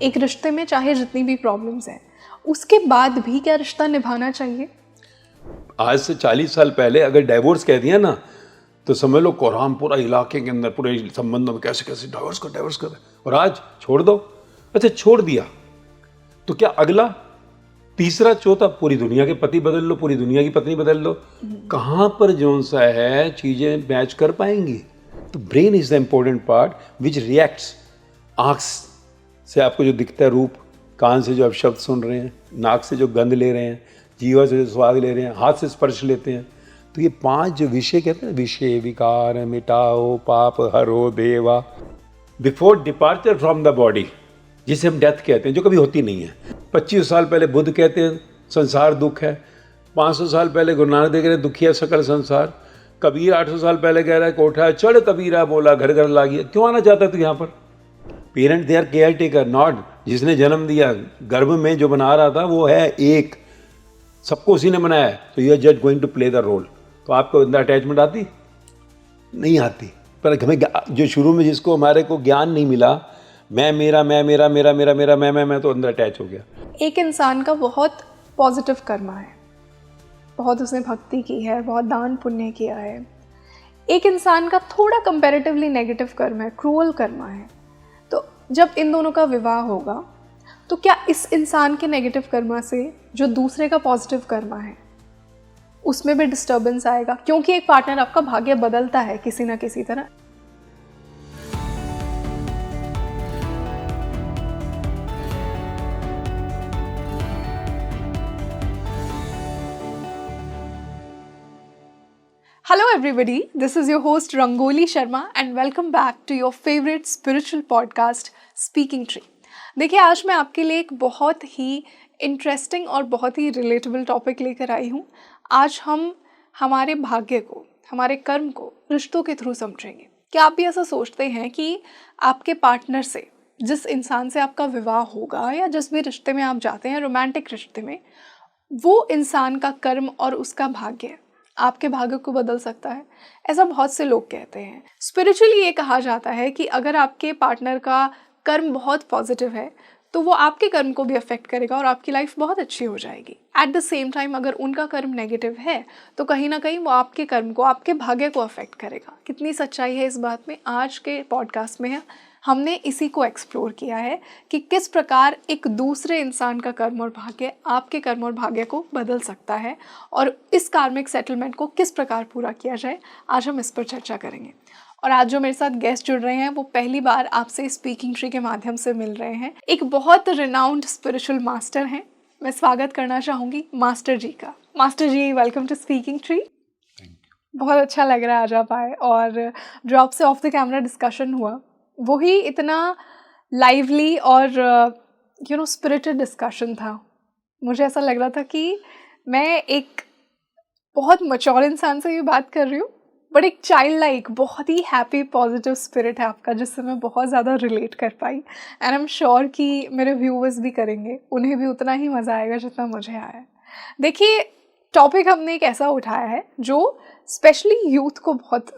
एक रिश्ते में चाहे जितनी भी प्रॉब्लम्स हैं, उसके बाद भी क्या रिश्ता निभाना चाहिए? आज से 40 साल पहले अगर डाइवोर्स कह दिया ना, तो समझ लो कोहराम पूरा इलाके के अंदर, पूरे संबंधों में कैसे कैसे डाइवोर्स कर। और आज छोड़ दो, अच्छा छोड़ दिया तो क्या अगला, तीसरा, चौथा, पूरी दुनिया के पति बदल लो, पूरी दुनिया की पत्नी बदल लो, कहाँ पर जोन सा है चीज़ें मैच कर पाएंगी? तो brain is the important part which reacts. आँख से आपको जो दिखता है रूप, कान से जो आप शब्द सुन रहे हैं, नाक से जो गंध ले रहे हैं, जीवा से जो स्वाद ले रहे हैं, हाथ से स्पर्श लेते हैं, तो ये 5 जो विषय कहते हैं, विषय विकार मिटाओ पाप हरो देवा, before departure from the body, जिसे हम डेथ कहते हैं, जो कभी होती नहीं है। 25 साल पहले बुद्ध कहते हैं संसार दुख है, 500 साल पहले गुरु नानक देव कह रहे दुखिया सकल संसार, कबीर 800 साल पहले कह रहा है कोठा चढ़ कबीरा बोला घर घर लागी। क्यों आना चाहता तू यहाँ पर? Parent they are caretaker, not जिसने जन्म दिया। गर्भ में जो बना रहा था वो है एक, सबको उसी ने बनाया है, तो you are just going to play the role. तो आपको अंदर अटैचमेंट आती नहीं आती, पर हमें जो शुरू में जिसको हमारे को ज्ञान नहीं मिला, मैं मेरा मैं, तो अंदर अटैच हो गया। एक इंसान का बहुत पॉजिटिव कर्मा है, बहुत उसने भक्ति की है, बहुत दान पुण्य किया है। एक इंसान का थोड़ा कंपैरेटिवली नेगेटिव कर्म है, क्रूअल कर्मा है। तो जब इन दोनों का विवाह होगा, तो क्या इस इंसान के नेगेटिव कर्मा से जो दूसरे का पॉजिटिव कर्मा है उसमें भी डिस्टर्बेंस आएगा? क्योंकि एक पार्टनर आपका भाग्य बदलता है किसी ना किसी तरह। Hello everybody, this is your host Rangoli Sharma and welcome back to your favorite spiritual podcast Speaking Tree। देखिए, आज मैं आपके लिए एक बहुत ही इंटरेस्टिंग और बहुत ही रिलेटेबल टॉपिक लेकर आई हूँ। आज हम हमारे भाग्य को, हमारे कर्म को रिश्तों के थ्रू समझेंगे। क्या आप भी ऐसा सोचते हैं कि आपके पार्टनर से, जिस इंसान से आपका विवाह होगा या जिस भी रिश्ते में आप जाते हैं, रोमांटिक रिश्ते में, वो इंसान का कर्म और उसका भाग्य आपके भाग्य को बदल सकता है? ऐसा बहुत से लोग कहते हैं। स्पिरिचुअली ये कहा जाता है कि अगर आपके पार्टनर का कर्म बहुत पॉजिटिव है तो वो आपके कर्म को भी अफेक्ट करेगा और आपकी लाइफ बहुत अच्छी हो जाएगी। एट द सेम टाइम अगर उनका कर्म नेगेटिव है तो कहीं ना कहीं वो आपके कर्म को, आपके भाग्य को अफेक्ट करेगा। कितनी सच्चाई है इस बात में, आज के पॉडकास्ट में हमने इसी को एक्सप्लोर किया है कि किस प्रकार एक दूसरे इंसान का कर्म और भाग्य आपके कर्म और भाग्य को बदल सकता है और इस कार्मिक सेटलमेंट को किस प्रकार पूरा किया जाए। आज हम इस पर चर्चा करेंगे। और आज जो मेरे साथ गेस्ट जुड़ रहे हैं वो पहली बार आपसे स्पीकिंग ट्री के माध्यम से मिल रहे हैं। एक बहुत रिनाउंड स्पिरिचुअल मास्टर हैं। मैं स्वागत करना चाहूँगी मास्टर जी का। Master ji, welcome to Speaking Tree. बहुत अच्छा लग रहा है आज आप आए, और जो आपसे ऑफ द कैमरा डिस्कशन हुआ वही इतना लाइवली और स्पिरिटेड डिस्कशन था। मुझे ऐसा लग रहा था कि मैं एक बहुत मैच्योर इंसान से ये बात कर रही हूँ, बट एक चाइल्ड लाइक, बहुत ही हैप्पी पॉजिटिव स्पिरिट है आपका, जिससे मैं बहुत ज़्यादा रिलेट कर पाई। एंड आई एम श्योर कि मेरे व्यूअर्स भी करेंगे, उन्हें भी उतना ही मज़ा आएगा जितना मुझे आया। देखिए, टॉपिक हमने एक ऐसा उठाया है जो स्पेशली यूथ को बहुत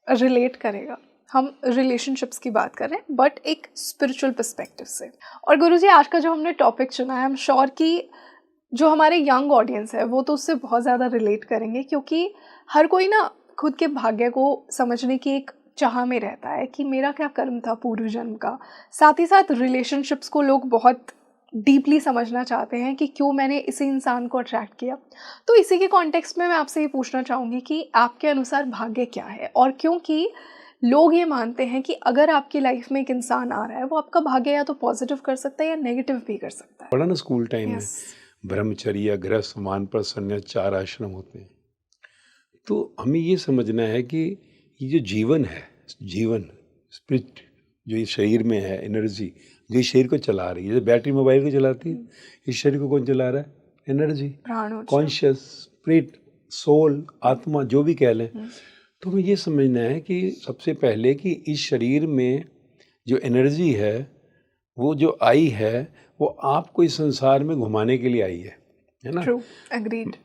रिलेट करेगा। हम रिलेशनशिप्स की बात कर रहे हैं, बट एक स्पिरिचुअल पर्सपेक्टिव से। और गुरुजी, आज का जो हमने टॉपिक चुना है, आई एम श्योर कि जो हमारे यंग ऑडियंस है वो तो उससे बहुत ज़्यादा रिलेट करेंगे, क्योंकि हर कोई ना खुद के भाग्य को समझने की एक चाह में रहता है कि मेरा क्या कर्म था पूर्व जन्म का। साथ ही साथ रिलेशनशिप्स को लोग बहुत डीपली समझना चाहते हैं कि क्यों मैंने इसी इंसान को अट्रैक्ट किया। तो इसी के कॉन्टेक्स्ट में मैं आपसे ये पूछना चाहूँगी कि आपके अनुसार भाग्य क्या है, और क्योंकि लोग ये मानते हैं कि अगर आपकी लाइफ में एक इंसान आ रहा है वो आपका भाग्य या तो पॉजिटिव कर सकता है या नेगेटिव भी कर सकता है। पढ़ा ना स्कूल टाइम में, ब्रह्मचर्य, गृहस्थ, वानप्रस्थ, संन्यास, 4 आश्रम होते हैं। तो हमें ये समझना है कि ये जो जीवन है, जीवन स्पिरिट जो इस शरीर में है, एनर्जी जो इस शरीर को चला रही है, जैसे बैटरी मोबाइल को चलाती है, इस शरीर को कौन चला रहा है? एनर्जी, कॉन्शियस, स्पिरिट, सोल, आत्मा, जो भी कह लें। तो हमें ये समझना है कि सबसे पहले कि इस शरीर में जो एनर्जी है, वो जो आई है, वो आपको इस संसार में घुमाने के लिए आई है ना? True, agreed.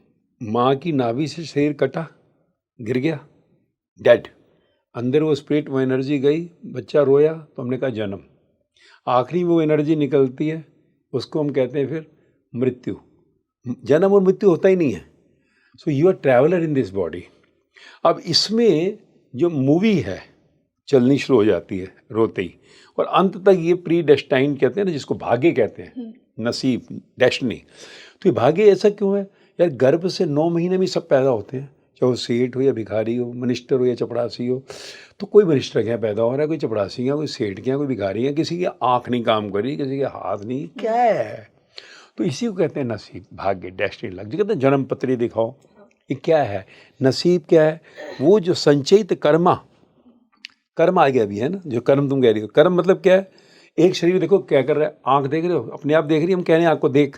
माँ की नाभि से शरीर कटा, गिर गया, डेड। अंदर वो स्पिरिट, वो एनर्जी गई, बच्चा रोया, तो हमने कहा जन्म। आखिरी में वो एनर्जी निकलती है, उसको हम कहते हैं फिर मृत्यु। जन्म और मृत्यु होता ही नहीं है। So you are traveller in this body. अब इसमें जो मूवी है चलनी शुरू हो जाती है रोते ही, और अंत तक ये प्री डेस्टाइन कहते हैं ना, जिसको भाग्य कहते हैं, नसीब, डेस्टिनी। तो ये भाग्य ऐसा क्यों है यार? गर्भ से 9 महीने में सब पैदा होते हैं, चाहे वो सेठ हो या भिखारी हो, मिनिस्टर हो या चपड़ासी हो। तो कोई मिनिस्टर के यहाँ पैदा हो रहा है, कोई चपड़ासी के यहाँ, कोई सेठ के यहाँ, कोई भिखारी है, किसी की आँख नहीं काम कर रही, किसी के हाथ नहीं, क्या है? तो इसी को कहते हैं नसीब, भाग्य, डेस्टिनी। लग जो कहते हैं जन्म पत्री दिखाओ, ये क्या है? नसीब क्या है? वो जो संचयित कर्म आ गया अभी, है ना, जो कर्म तुम कह रही हो। कर्म मतलब क्या है? एक शरीर देखो क्या कर रहा है, आँख देख रहे हो, अपने आप देख रही है, हम कह रहे हैं आँख को देख,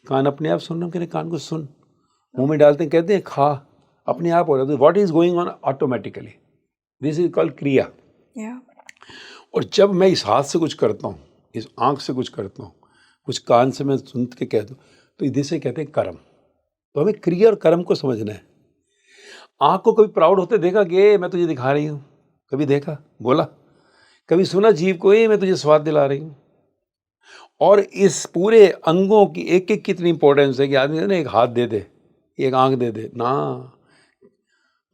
कान अपने आप सुन रहे, हम कह रहे हैं कान को सुन, मुंह में डालते हैं कहते हैं खा, अपने आप हो रहा है। तो what is going on automatically, this is called क्रिया। और जब मैं इस हाथ से कुछ करता हूँ, इस आँख से कुछ करता हूँ, कुछ कान से मैं सुन के कहता हूँ, तो इधर से कहते हैं कर्म। तो हमें क्रिया और कर्म को समझना है। आँख को कभी प्राउड होते देखा कि ये मैं तुझे दिखा रही हूँ? कभी देखा? बोला? कभी सुना जीव को ये मैं तुझे स्वाद दिला रही हूँ? और इस पूरे अंगों की एक एक कितनी इंपॉर्टेंस है कि आदमी ना एक हाथ दे दे, एक आँख दे दे ना,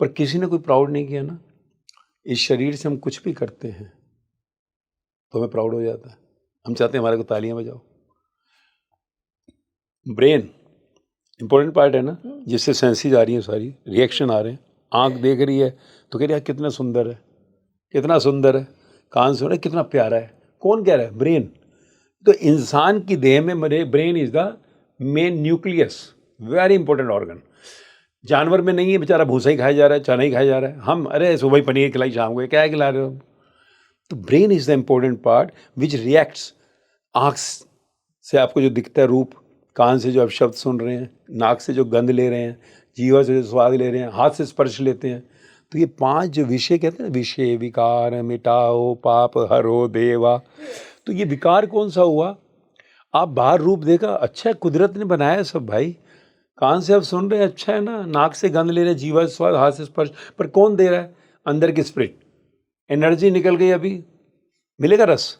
पर किसी ने कोई प्राउड नहीं किया ना। इस शरीर से हम कुछ भी करते हैं तो हमें प्राउड हो जाता है, हम चाहते हैं हमारे को तालियां बजाओ। ब्रेन इंपॉर्टेंट पार्ट है ना, जिससे सेंसेस आ रही हैं, सारी रिएक्शन आ रहे हैं। आँख देख रही है तो कह रही है कितना सुंदर है, कितना सुंदर है। कान सुन रहा है कितना प्यारा है। कौन कह रहा है? ब्रेन। तो इंसान की देह में मेरे brain is the main nucleus, very important organ. जानवर में नहीं है, बेचारा भूसा ही खाया जा रहा है, चना ही खाया जा रहा है। हम अरे सुबह ही पनीर खिलाई, शाम को क्या खिला रहे हो? तो brain is the important part which reacts. आँख से आपको जो दिखता है रूप, कान से जो आप शब्द सुन रहे हैं, नाक से जो गंध ले रहे हैं, जीवा से जो स्वाद ले रहे हैं, हाथ से स्पर्श लेते हैं। तो ये 5 जो विषय कहते हैं ना, विषय विकार मिटाओ पाप हरो देवा। तो ये विकार कौन सा हुआ? आप बाहर रूप देखा, अच्छा है, कुदरत ने बनाया है सब भाई। कान से आप सुन रहे हैं, अच्छा है ना, नाक से गंध ले रहे हैं, जीवा से स्वाद, हाथ से स्पर्श, पर कौन दे रहा है? अंदर की स्पिरिट। एनर्जी निकल गई, अभी मिलेगा रस,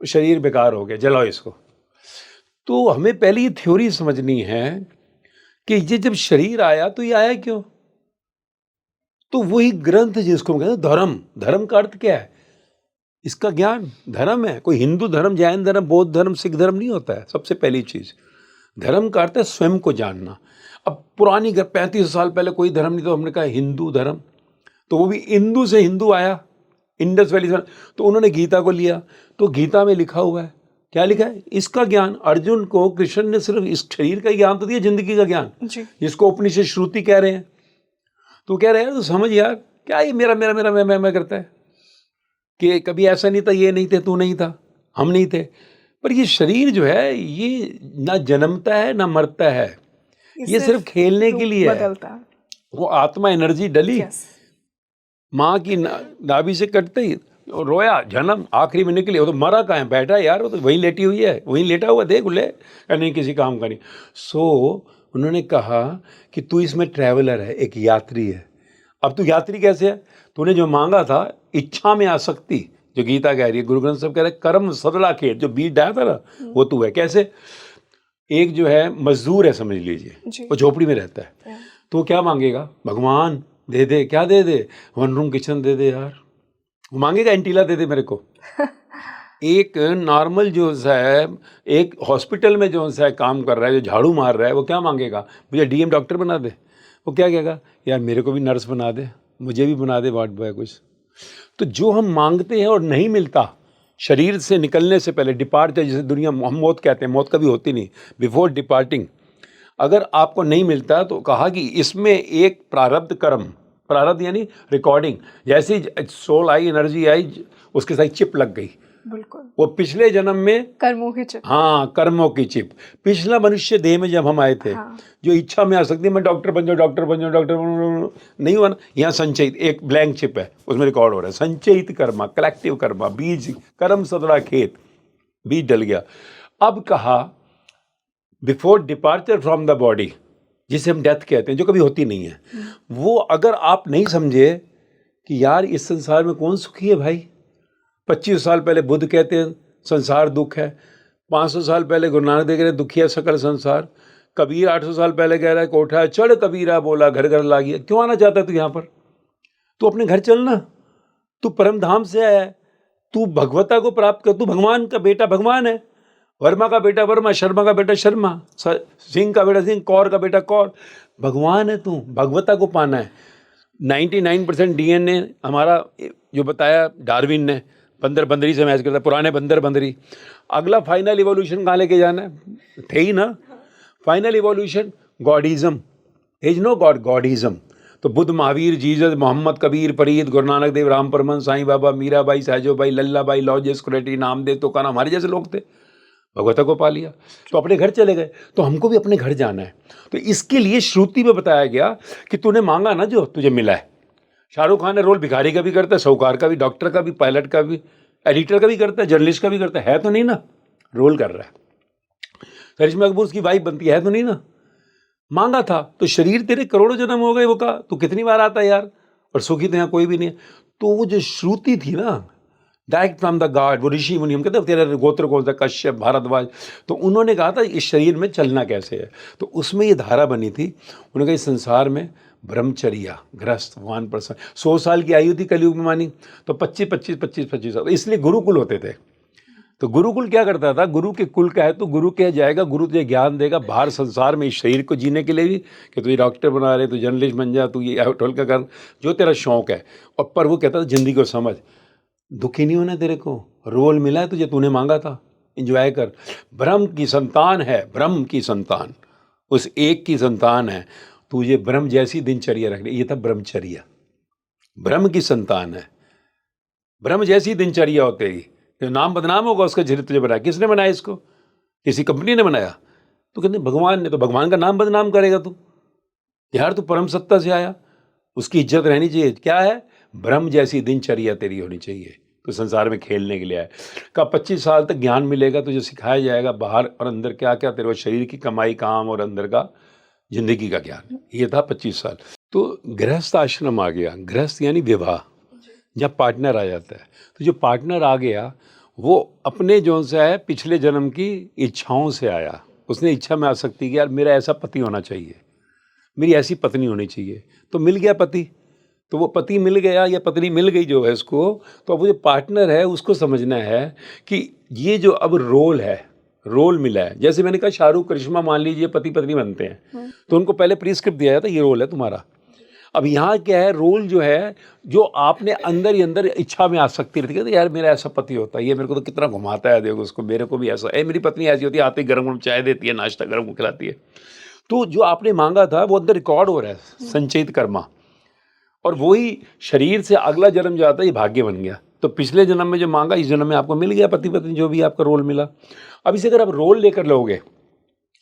शरीर बेकार हो गया, जलाओ इसको। तो हमें पहले ये थ्योरी समझनी है कि ये जब शरीर आया तो ये आया क्यों? तो वही ग्रंथ जिसको हम कहते हैं धर्म। धर्म का अर्थ क्या है? इसका ज्ञान धर्म है। कोई हिंदू धर्म, जैन धर्म, बौद्ध धर्म, सिख धर्म नहीं होता है। सबसे पहली चीज धर्म का अर्थ है स्वयं को जानना। अब पुरानी 35 साल पहले कोई धर्म नहीं, तो हमने कहा हिंदू धर्म, तो वो भी इंदु से हिंदू आया, इंडस वैली से। तो उन्होंने गीता को लिया, तो गीता में लिखा हुआ है, क्या लिखा है? इसका ज्ञान अर्जुन को कृष्ण ने सिर्फ इस शरीर का ज्ञान तो दिया, जिंदगी का ज्ञान, जिसको उपनिषद श्रुति कह रहे हैं। तो कह रहे हैं तो समझ यार, क्या ये मेरा मेरा मेरा मैं करता है कि कभी ऐसा नहीं था, ये नहीं थे, तू नहीं था, हम नहीं थे। पर ये शरीर जो है ये ना जन्मता है ना मरता है, ये सिर्फ खेलने के लिए है। वो आत्मा एनर्जी डली, माँ की नाभि से कटते ही रोया, जन्म आखिरी में निकले। वो तो मरा कहाँ है? बैठा यार, वो तो वहीं लेटी हुई है, वहीं लेटा हुआ, देख ले, नहीं किसी काम का नहीं। सो उन्होंने कहा कि तू इसमें ट्रैवलर है, एक यात्री है। अब तू यात्री कैसे है? तूने जो मांगा था इच्छा में आसक्ति, जो गीता कह रही है, गुरु ग्रंथ साहब कह रहे हैं कर्म सदला खेत, जो बीज डाया था ना वो तू है। कैसे? एक जो है मजदूर है, समझ लीजिए, वो झोपड़ी में रहता है, तो क्या मांगेगा? भगवान दे दे, क्या दे दे? 1 रूम किचन दे दे यार। वो मांगेगा एंटीला दे दे मेरे को। एक नॉर्मल जो है, एक हॉस्पिटल में जो है काम कर रहा है, जो झाड़ू मार रहा है, वो क्या मांगेगा? मुझे डीएम डॉक्टर बना दे। वो क्या कहेगा? यार मेरे को भी नर्स बना दे, मुझे भी बना दे वार्ड बॉय कुछ। तो जो हम मांगते हैं और नहीं मिलता, शरीर से निकलने से पहले, डिपार्चर, जैसे दुनिया हम मौत कहते हैं, मौत कभी होती नहीं, बिफोर डिपार्टिंग, अगर आपको नहीं मिलता तो कहा कि इसमें एक प्रारब्ध कर्म, प्रारब्ध यानी रिकॉर्डिंग, जैसे ही सोल आई, एनर्जी आई, उसके साथ चिप लग गई। बिल्कुल, वो पिछले जन्म में कर्मों की चिप। हाँ, कर्मों की चिप। पिछला मनुष्य देह में जब हम आए थे, हाँ, जो इच्छा में आ सकती है, मैं डॉक्टर बन जाऊँ, डॉक्टर बन जाऊँ, डॉक्टर नहीं हुआ ना। यहाँ संचयित एक ब्लैंक चिप है, उसमें रिकॉर्ड हो रहा है संचयित कर्मा, कलेक्टिव कर्मा, बीज कर्म सदरा खेत, बीज डल गया। अब कहा before departure from the body, जिसे हम डेथ कहते हैं, जो कभी होती नहीं है, वो अगर आप नहीं समझे कि यार इस संसार में कौन सुखी है भाई। 25 साल पहले बुद्ध कहते हैं संसार दुख है। 500 साल पहले गुरु नानक देव कह रहे दुखी है सकल संसार। कबीर 800 साल पहले कह रहा है कोठा चढ़ कबीरा बोला घर घर लागिया। क्यों आना चाहता है तू यहाँ पर? तू अपने घर चलना, तू परम धाम से आया है, तू भगवता को प्राप्त कर, तू भगवान का बेटा भगवान है, वर्मा का बेटा वर्मा, शर्मा का बेटा शर्मा, सिंह का बेटा सिंह, कौर का बेटा कौर, भगवान है तू, भगवता को पाना है। 99% डीएनए हमारा जो बताया डार्विन ने, बंदर बंदरी से मैच करता, पुराने बंदर बंदरी। अगला फाइनल इवोल्यूशन कहाँ लेके जाना है? थे ही ना final evolution, godism. Is no god, godism. तो बुद्ध, महावीर, जीसस, मोहम्मद, कबीर, फरीद, गुरु नानक देव, राम परमहंस, साईं बाबा, मीराबाई, सहजोबाई, लल्लाबाई, लॉजेस, कुरेटी, नामदेव, तो काना हमारे जैसे लोग थे, भगवता को पा लिया तो अपने घर चले गए। तो हमको भी अपने घर जाना है। तो इसके लिए श्रुति में बताया गया कि तूने मांगा ना जो तुझे मिला है। शाहरुख खान ने रोल भिखारी का भी करता है, साहूकार का भी, डॉक्टर का भी, पायलट का भी, एडिटर का भी करता है, जर्नलिस्ट का भी करता है तो नहीं ना, रोल कर रहा है। करिश्मा कपूर उसकी वाइफ बनती है तो नहीं ना, मांगा था। तो शरीर तेरे करोड़ों जन्म हो गए, वो कहा तू कितनी बार आता है यार, और सुखी तो यहाँ कोई भी नहीं है। तो वो जो श्रुति थी ना, डायरेक्ट फ्रॉम द गॉड, वो ऋषि मुनि, हम कहते हैं तेरा गोत्र कौन सा, कश्यप, भारद्वाज, तो उन्होंने कहा था इस शरीर में चलना कैसे है। तो उसमें ये धारा बनी थी, उन्होंने कहा इस संसार में ब्रह्मचर्या, गृहस्थ, वान प्रसन्न, 100 साल की आयु थी कलयुग में मानी, तो 25 साल, इसलिए गुरुकुल होते थे। तो गुरुकुल क्या करता था, गुरु के कुल का है तो गुरु कह जाएगा, गुरु तुझे ज्ञान देगा बाहर संसार में इस शरीर को जीने के लिए भी, कि तुझे डॉक्टर बना रहे, तू जर्नलिस्ट बन जा, तू ये होटल का कर, जो तेरा शौक है। और पर वो कहता था जिंदगी को समझ, दुखी नहीं होना, तेरे को रोल मिला है तुझे, तूने मांगा था, एंजॉय कर। ब्रह्म की संतान है, ब्रह्म की संतान, उस एक की संतान है, तुझे ब्रह्म जैसी दिनचर्या रखनी। ये था ब्रह्मचर्या, ब्रह्म की संतान है, ब्रह्म जैसी दिनचर्या होती है। जो नाम बदनाम होगा उसका चरित्र तुझे बनाया, किसने बनाया इसको? किसी कंपनी ने बनाया? तो कहते भगवान ने। तो भगवान का नाम बदनाम करेगा तू यार, तू परम सत्ता से आया, उसकी इज्जत रहनी चाहिए। क्या है? ब्रह्म जैसी दिनचर्या तेरी होनी चाहिए। तो संसार में खेलने के लिए आए। का 25 साल तक ज्ञान मिलेगा, तुझे सिखाया जाएगा बाहर और अंदर क्या क्या तेरे को, शरीर की कमाई, काम और अंदर का जिंदगी का ज्ञान। ये था 25 साल। तो गृहस्थ आश्रम आ गया। गृहस्थ यानी विवाह, जब पार्टनर आ जाता है। तो जो पार्टनर आ गया वो अपने जो सा है पिछले जन्म की इच्छाओं से आया। उसने इच्छा में आसक्ति की, यार मेरा ऐसा पति होना चाहिए, मेरी ऐसी पत्नी होनी चाहिए। तो मिल गया पति, तो वो पति मिल गया या पत्नी मिल गई जो है उसको। तो अब वो जो पार्टनर है उसको समझना है कि ये जो अब रोल है, रोल मिला है। जैसे मैंने कहा शाहरुख करिश्मा मान लीजिए पति पत्नी बनते हैं, तो उनको पहले प्रिस्क्रिप्ट दिया जाता है ये रोल है तुम्हारा। अब यहाँ क्या है, रोल जो है जो आपने अंदर ही अंदर इच्छा में आसक्ति रहती है, यार मेरा ऐसा पति होता है, ये मेरे को तो कितना घुमाता है, देखो उसको, मेरे को भी ऐसा है, मेरी पत्नी ऐसी होती है, आते ही गर्म गर्म चाय देती है, नाश्ता गर्म खिलाती है। तो जो आपने मांगा था वो अंदर रिकॉर्ड हो रहा है, संचित कर्मा, और वही शरीर से अगला जन्म जो आता है ये भाग्य बन गया। तो पिछले जन्म में जो मांगा इस जन्म में आपको मिल गया, पति पत्नी जो भी आपका रोल मिला। अब इसे अगर आप रोल लेकर लोगे,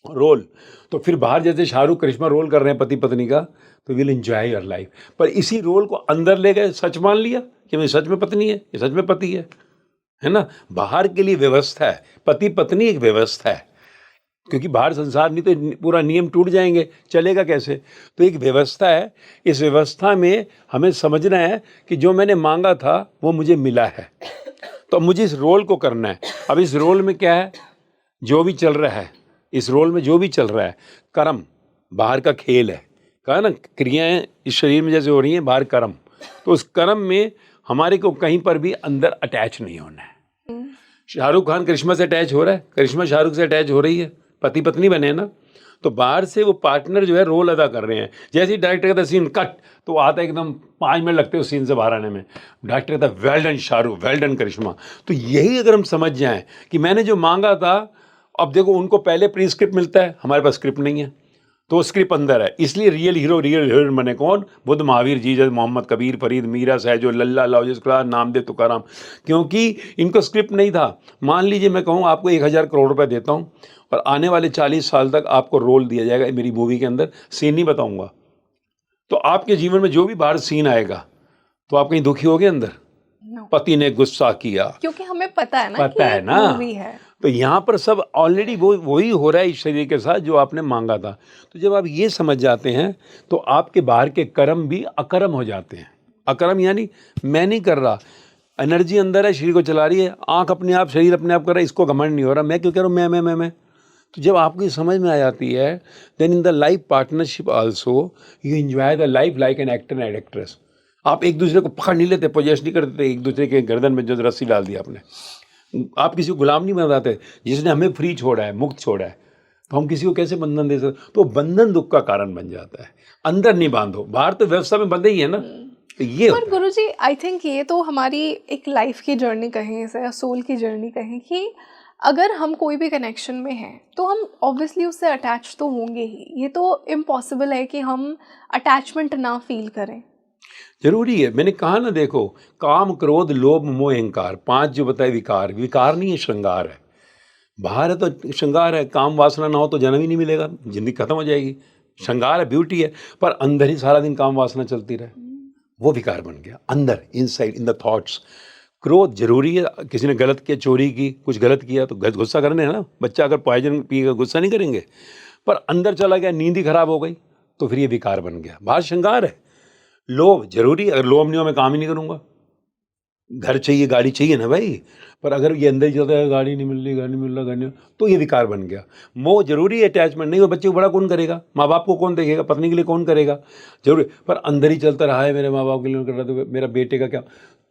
रोल, तो फिर बाहर जैसे शाहरुख करिश्मा रोल कर रहे हैं पति पत्नी का, तो विल एंजॉय योर लाइफ। पर इसी रोल को अंदर ले गए, सच मान लिया कि मैं सच में पत्नी है, ये सच में पति है ना। बाहर के लिए व्यवस्था है, पति पत्नी एक व्यवस्था है, क्योंकि बाहर संसार नहीं तो पूरा नियम टूट जाएंगे, चलेगा कैसे। तो एक व्यवस्था है, इस व्यवस्था में हमें समझना है कि जो मैंने मांगा था वो मुझे मिला है, तो अब मुझे इस रोल को करना है। अब इस रोल में क्या है, जो भी चल रहा है, इस रोल में जो भी चल रहा है, कर्म बाहर का खेल है, कहा ना, क्रियाएं इस शरीर में जैसे हो रही हैं, बाहर कर्म। तो उस कर्म में हमारे को कहीं पर भी अंदर अटैच नहीं होना है। शाहरुख खान करिश्मा से अटैच हो रहा है, करिश्मा शाहरुख से अटैच हो रही है, पति पत्नी बने ना। तो बाहर से वो पार्टनर जो है रोल अदा कर रहे हैं। जैसे ही डायरेक्टर कहता है सीन कट, तो आता है एकदम 5 मिनट लगते हैं उस सीन से बाहर आने में। डायरेक्टर कहता है well done Shahrukh, well done Karishma. तो यही अगर हम समझ जाएं कि मैंने जो मांगा था, अब देखो उनको पहले प्री स्क्रिप्ट मिलता है, हमारे पास स्क्रिप्ट नहीं है, तो स्क्रिप्ट अंदर है। इसलिए रियल हीरो, रियल हीरोइन बने कौन? बुद्ध, महावीर, जीसस, मोहम्मद, कबीर, फरीद, मीरा, सहजो, लल्ला, लॉजेस, नामदेव, तुकाराम, क्योंकि इनको स्क्रिप्ट नहीं था। मान लीजिए मैं कहूँ आपको 1000 करोड़ रुपए देता हूँ और आने वाले 40 साल तक आपको रोल दिया जाएगा मेरी मूवी के अंदर, सीन नहीं बताऊंगा, तो आपके जीवन में जो भी बाहर सीन आएगा तो आप कहीं दुखी होगे अंदर? पति ने गुस्सा किया, क्योंकि हमें पता है ना, पता है ना, मूवी है। तो यहाँ पर सब ऑलरेडी वही हो रहा है इस शरीर के साथ जो आपने मांगा था। तो जब आप ये समझ जाते हैं तो आपके बाहर के कर्म भी अकर्म हो जाते हैं। अकर्म यानी मैं नहीं कर रहा, एनर्जी अंदर है, शरीर को चला रही है, आंख अपने आप, शरीर अपने आप कर रहा है, इसको घमंड नहीं हो रहा, मैं क्यों कह रहा हूँ मैं। तो जब आपको ये समझ में आ जाती है, then in the life partnership also you enjoy the life like an actor and actress. आप एक दूसरे को पकड़ नहीं लेते, पोजेस नहीं करते, एक दूसरे के गर्दन में जो रस्सी डाल दी आपने, आप किसी को गुलाम नहीं बनाते। जिसने हमें फ्री छोड़ा है, मुक्त छोड़ा है, तो हम किसी को कैसे बंधन दे सकते? तो बंधन दुख का कारण बन जाता है। अंदर नहीं बांधो, बाहर तो व्यवस्था में बंधे ही है ना। तो ये पर गुरुजी आई थिंक ये तो हमारी एक लाइफ की जर्नी कहें इसे, या सोल की जर्नी कहें, कि अगर हम कोई भी कनेक्शन में हैं तो हम ऑब्वियसली उससे अटैच तो होंगे ही। ये तो इम्पॉसिबल है कि हम अटैचमेंट ना फील करें। जरूरी है। मैंने कहा ना, देखो, काम, क्रोध, लोभ, मोह, अहंकार, 5 जो बताए विकार, विकार नहीं है, श्रृंगार है। बाहर है तो श्रृंगार है, काम वासना ना हो तो जन्म ही नहीं मिलेगा, जिंदगी खत्म हो जाएगी। श्रृंगार है, ब्यूटी है, पर अंदर ही सारा दिन काम वासना चलती रहे, वो विकार बन गया अंदर, इनसाइड, इन द थॉट्स। क्रोध जरूरी है, किसी ने गलत किया, चोरी की, कुछ गलत किया तो गुस्सा करने है ना। बच्चा अगर पॉइजन पिएगा गुस्सा नहीं करेंगे, पर अंदर चला गया, नींद ही खराब हो गई, तो फिर ये विकार बन गया। बाहर श्रृंगार है। लोभ जरूरी है, अगर लोभ नहीं हो मैं काम ही नहीं करूंगा। घर चाहिए, गाड़ी चाहिए ना भाई, पर अगर ये अंदर ही चलता है, गाड़ी नहीं मिल रही, गाड़ी नहीं मिल रहा, गाड़ी नहीं, तो ये विकार बन गया। मोह जरूरी है, अटैचमेंट नहीं हो, बच्चे को बड़ा कौन करेगा, माँ बाप को कौन देखेगा, पत्नी के लिए कौन करेगा, जरूरी, पर अंदर ही चलता रहा है, मेरे माँ बाप के लिए कर रहा, तो मेरा बेटे का क्या,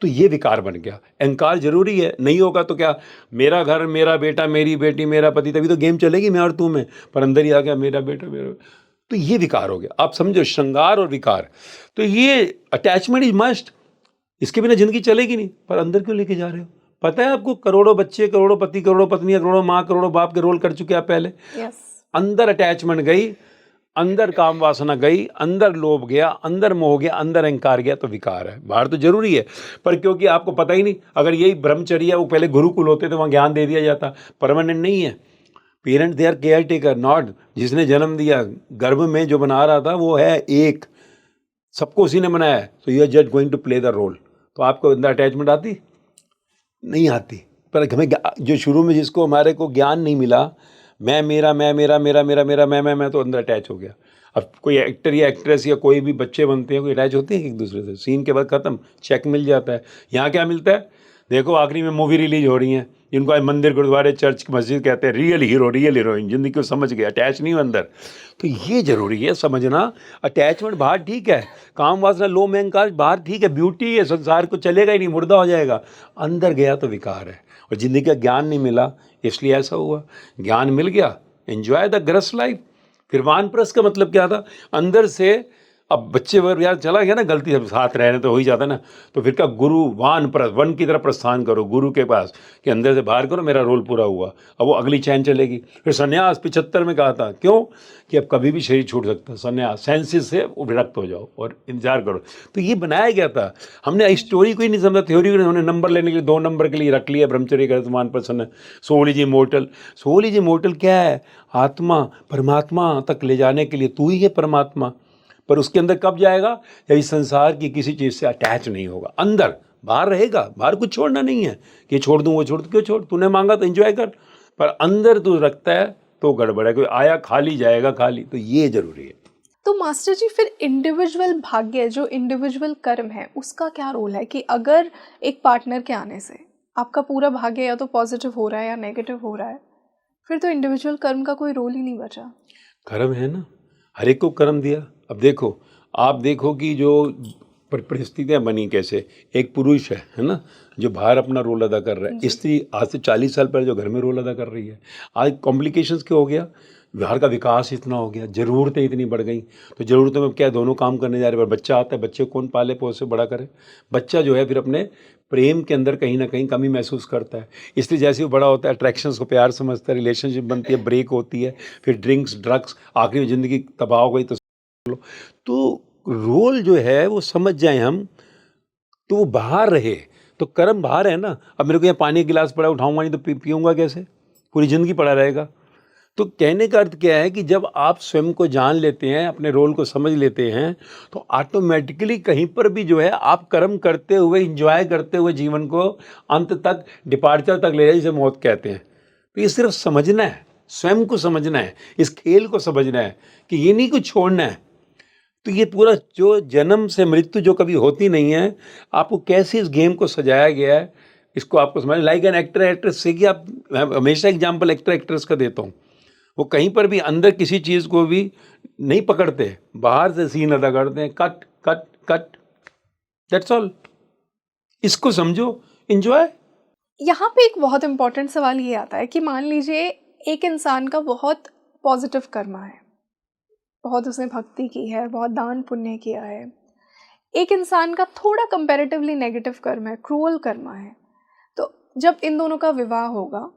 तो ये विकार बन गया। अहंकार जरूरी है, नहीं होगा तो क्या, मेरा घर, मेरा बेटा, मेरी बेटी, मेरा पति, तभी तो गेम चलेगी मैं और तू में, पर अंदर ही आ गया मेरा बेटा, मेरा, तो ये विकार हो गया। आप समझो, श्रृंगार और विकार, तो ये अटैचमेंट इज मस्ट, इसके बिना जिंदगी चलेगी नहीं। पर अंदर क्यों लेके जा रहे हो? पता है आपको, करोड़ों बच्चे, करोड़ों पति, करोड़ों पत्नियां, करोड़ों माँ, करोड़ों बाप के रोल कर चुके आप पहले। अंदर अटैचमेंट गई, अंदर काम वासना गई, अंदर लोभ गया, अंदर मोह गया, अंदर अहंकार गया, तो विकार है। बाहर तो जरूरी है, पर क्योंकि आपको पता ही नहीं, अगर यही ब्रह्मचर्य, वो पहले गुरुकुल होते तो वहाँ ज्ञान दे दिया जाता, परमानेंट नहीं है। Parent they are caretaker, not जिसने जन्म दिया, गर्भ में जो बना रहा था वो है एक, सबको उसी ने बनाया है, तो you are just going to play the role. तो आपको अंदर अटैचमेंट आती नहीं आती, पर हमें जो शुरू में जिसको हमारे को ज्ञान नहीं मिला, मैं मेरा, मैं मेरा, मेरा मेरा मेरा, मैं, तो अंदर अटैच हो गया। अब कोई एक्टर या एक्ट्रेस या कोई भी बच्चे बनते हैं, कोई अटैच होते हैं एक दूसरे से, सीन के बाद खत्म, चेक मिल जाता है। यहाँ क्या मिलता है? देखो आखिरी में मूवी रिलीज हो रही है, जिनको आज मंदिर, गुरुद्वारे, चर्च, मस्जिद कहते हैं, रियल हीरो, रियल हीरोइन, जिंदगी को समझ गया, अटैच नहीं हो अंदर। तो ये जरूरी है समझना। अटैचमेंट बाहर ठीक है, काम वासना, लो में अहंकार बाहर ठीक है, ब्यूटी है, संसार को चलेगा ही नहीं, मुर्दा हो जाएगा। अंदर गया तो विकार है, और जिंदगी का ज्ञान नहीं मिला, इसलिए ऐसा हुआ। ज्ञान मिल गया, एंजॉय द ग्रस लाइफ। फिर वानप्रस्थ का मतलब क्या था? अंदर से, अब बच्चे वगैरह यार चला गया ना, गलती से साथ रहने तो हो ही जाता ना, तो फिर क्या, गुरु वानप्रस्थ, वन की तरफ प्रस्थान करो, गुरु के पास, कि अंदर से बाहर करो, मेरा रोल पूरा हुआ, अब वो अगली चैन चलेगी। फिर संन्यास 75 में कहा था, क्यों? कि अब कभी भी शरीर छूट सकता है, संन्यास, सेंसेस से विरक्त हो जाओ और इंतजार करो। तो ये बनाया गया था, हमने इस स्टोरी को ही नहीं समझा, थ्योरी को नहीं, हमने नंबर लेने के लिए 2 नंबर के लिए रख लिया, ब्रह्मचर्य का वानप्रस्थ, soul is immortal. Soul is immortal क्या है? आत्मा परमात्मा तक ले जाने के लिए, तू ही है परमात्मा। पर उसके अंदर कब जाएगा? जब इस संसार की किसी चीज़ से अटैच नहीं होगा, अंदर, बाहर रहेगा, बाहर कुछ छोड़ना नहीं है कि छोड़ दूँ वो छोड़ दूँ, क्यों छोड़, तूने मांगा तो एंजॉय कर, पर अंदर तू रखता है तो गड़बड़ है, कोई आया खाली जाएगा खाली, तो ये जरूरी है। तो मास्टर जी, फिर इंडिविजुअल भाग्य, जो इंडिविजुअल कर्म है, उसका क्या रोल है? कि अगर एक पार्टनर के आने से आपका पूरा भाग्य या तो पॉजिटिव हो रहा है या नेगेटिव हो रहा है, फिर तो इंडिविजुअल कर्म का कोई रोल ही नहीं बचा। कर्म है ना, हर एक को कर्म दिया। अब देखो, आप देखो कि जो परिस्थितियाँ बनी कैसे, एक पुरुष है ना, जो बाहर अपना रोल अदा कर रहा है, स्त्री आज से 40 साल पहले जो घर में रोल अदा कर रही है। आज कॉम्प्लिकेशंस क्या हो गया, बिहार का विकास इतना हो गया, ज़रूरतें इतनी बढ़ गई, तो ज़रूरतों में क्या, दोनों काम करने जा रहे हैं। पर बच्चा आता है, बच्चे को कौन पाले पोसे बड़ा करे? बच्चा जो है फिर अपने प्रेम के अंदर कहीं ना कहीं कमी महसूस करता है, इसलिए जैसे वो बड़ा होता है, अट्रैक्शंस को प्यार समझता है, रिलेशनशिप बनती है, ब्रेक होती है, फिर ड्रिंक्स, ड्रग्स, आखिरी में ज़िंदगी तबाह हो गई। तो रोल जो है वो समझ जाए हम, तो वो बाहर रहे, तो कर्म बाहर है ना। अब मेरे को यहाँ पानी का गिलास पड़ा, उठाऊंगा नहीं तो पीऊँगा कैसे? पूरी ज़िंदगी पड़ा रहेगा। तो कहने का अर्थ क्या है कि जब आप स्वयं को जान लेते हैं, अपने रोल को समझ लेते हैं, तो ऑटोमेटिकली कहीं पर भी जो है आप कर्म करते हुए, इंजॉय करते हुए जीवन को अंत तक, डिपार्चर तक ले जाए, जिसे मौत कहते हैं। तो ये सिर्फ समझना है, स्वयं को समझना है, इस खेल को समझना है कि ये नहीं कुछ छोड़ना है। तो ये पूरा जो जन्म से मृत्यु जो कभी होती नहीं है, आपको कैसे इस गेम को सजाया गया है, इसको आपको समझ लाइक एन एक्टर एक्ट्रेस से कि आप, मैं हमेशा एग्जाम्पल एक्टर एक्ट्रेस का देता हूँ, वो कहीं पर भी अंदर किसी चीज़ को भी नहीं पकड़ते, बाहर से सीन अदा करते हैं, cut cut cut, that's all. इसको समझो, एंजॉय। यहाँ पे एक बहुत इम्पोर्टेंट सवाल ये आता है कि मान लीजिए एक इंसान का बहुत पॉजिटिव कर्मा है, बहुत उसने भक्ति की है, बहुत दान पुण्य किया है। एक इंसान का थोड़ा कंपैरेटिवली नेगेटिव कर्म है, क्रूअल कर्मा है। तो जब इन दोनों का विवाह होगा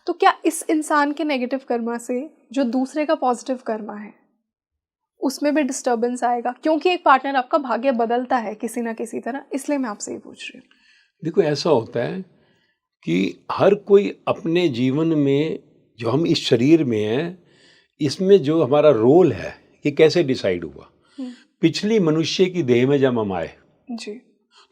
तो क्या इस इंसान के नेगेटिव कर्मा से जो दूसरे का पॉजिटिव कर्मा है उसमें भी डिस्टर्बेंस आएगा? क्योंकि एक पार्टनर आपका भाग्य बदलता है किसी ना किसी तरह, इसलिए मैं आपसे ये पूछ रही हूँ। देखो ऐसा होता है कि हर कोई अपने जीवन में, जो हम इस शरीर में हैं, इसमें जो हमारा रोल है ये कैसे डिसाइड हुआ। पिछली मनुष्य की देह में जब हम आए जी,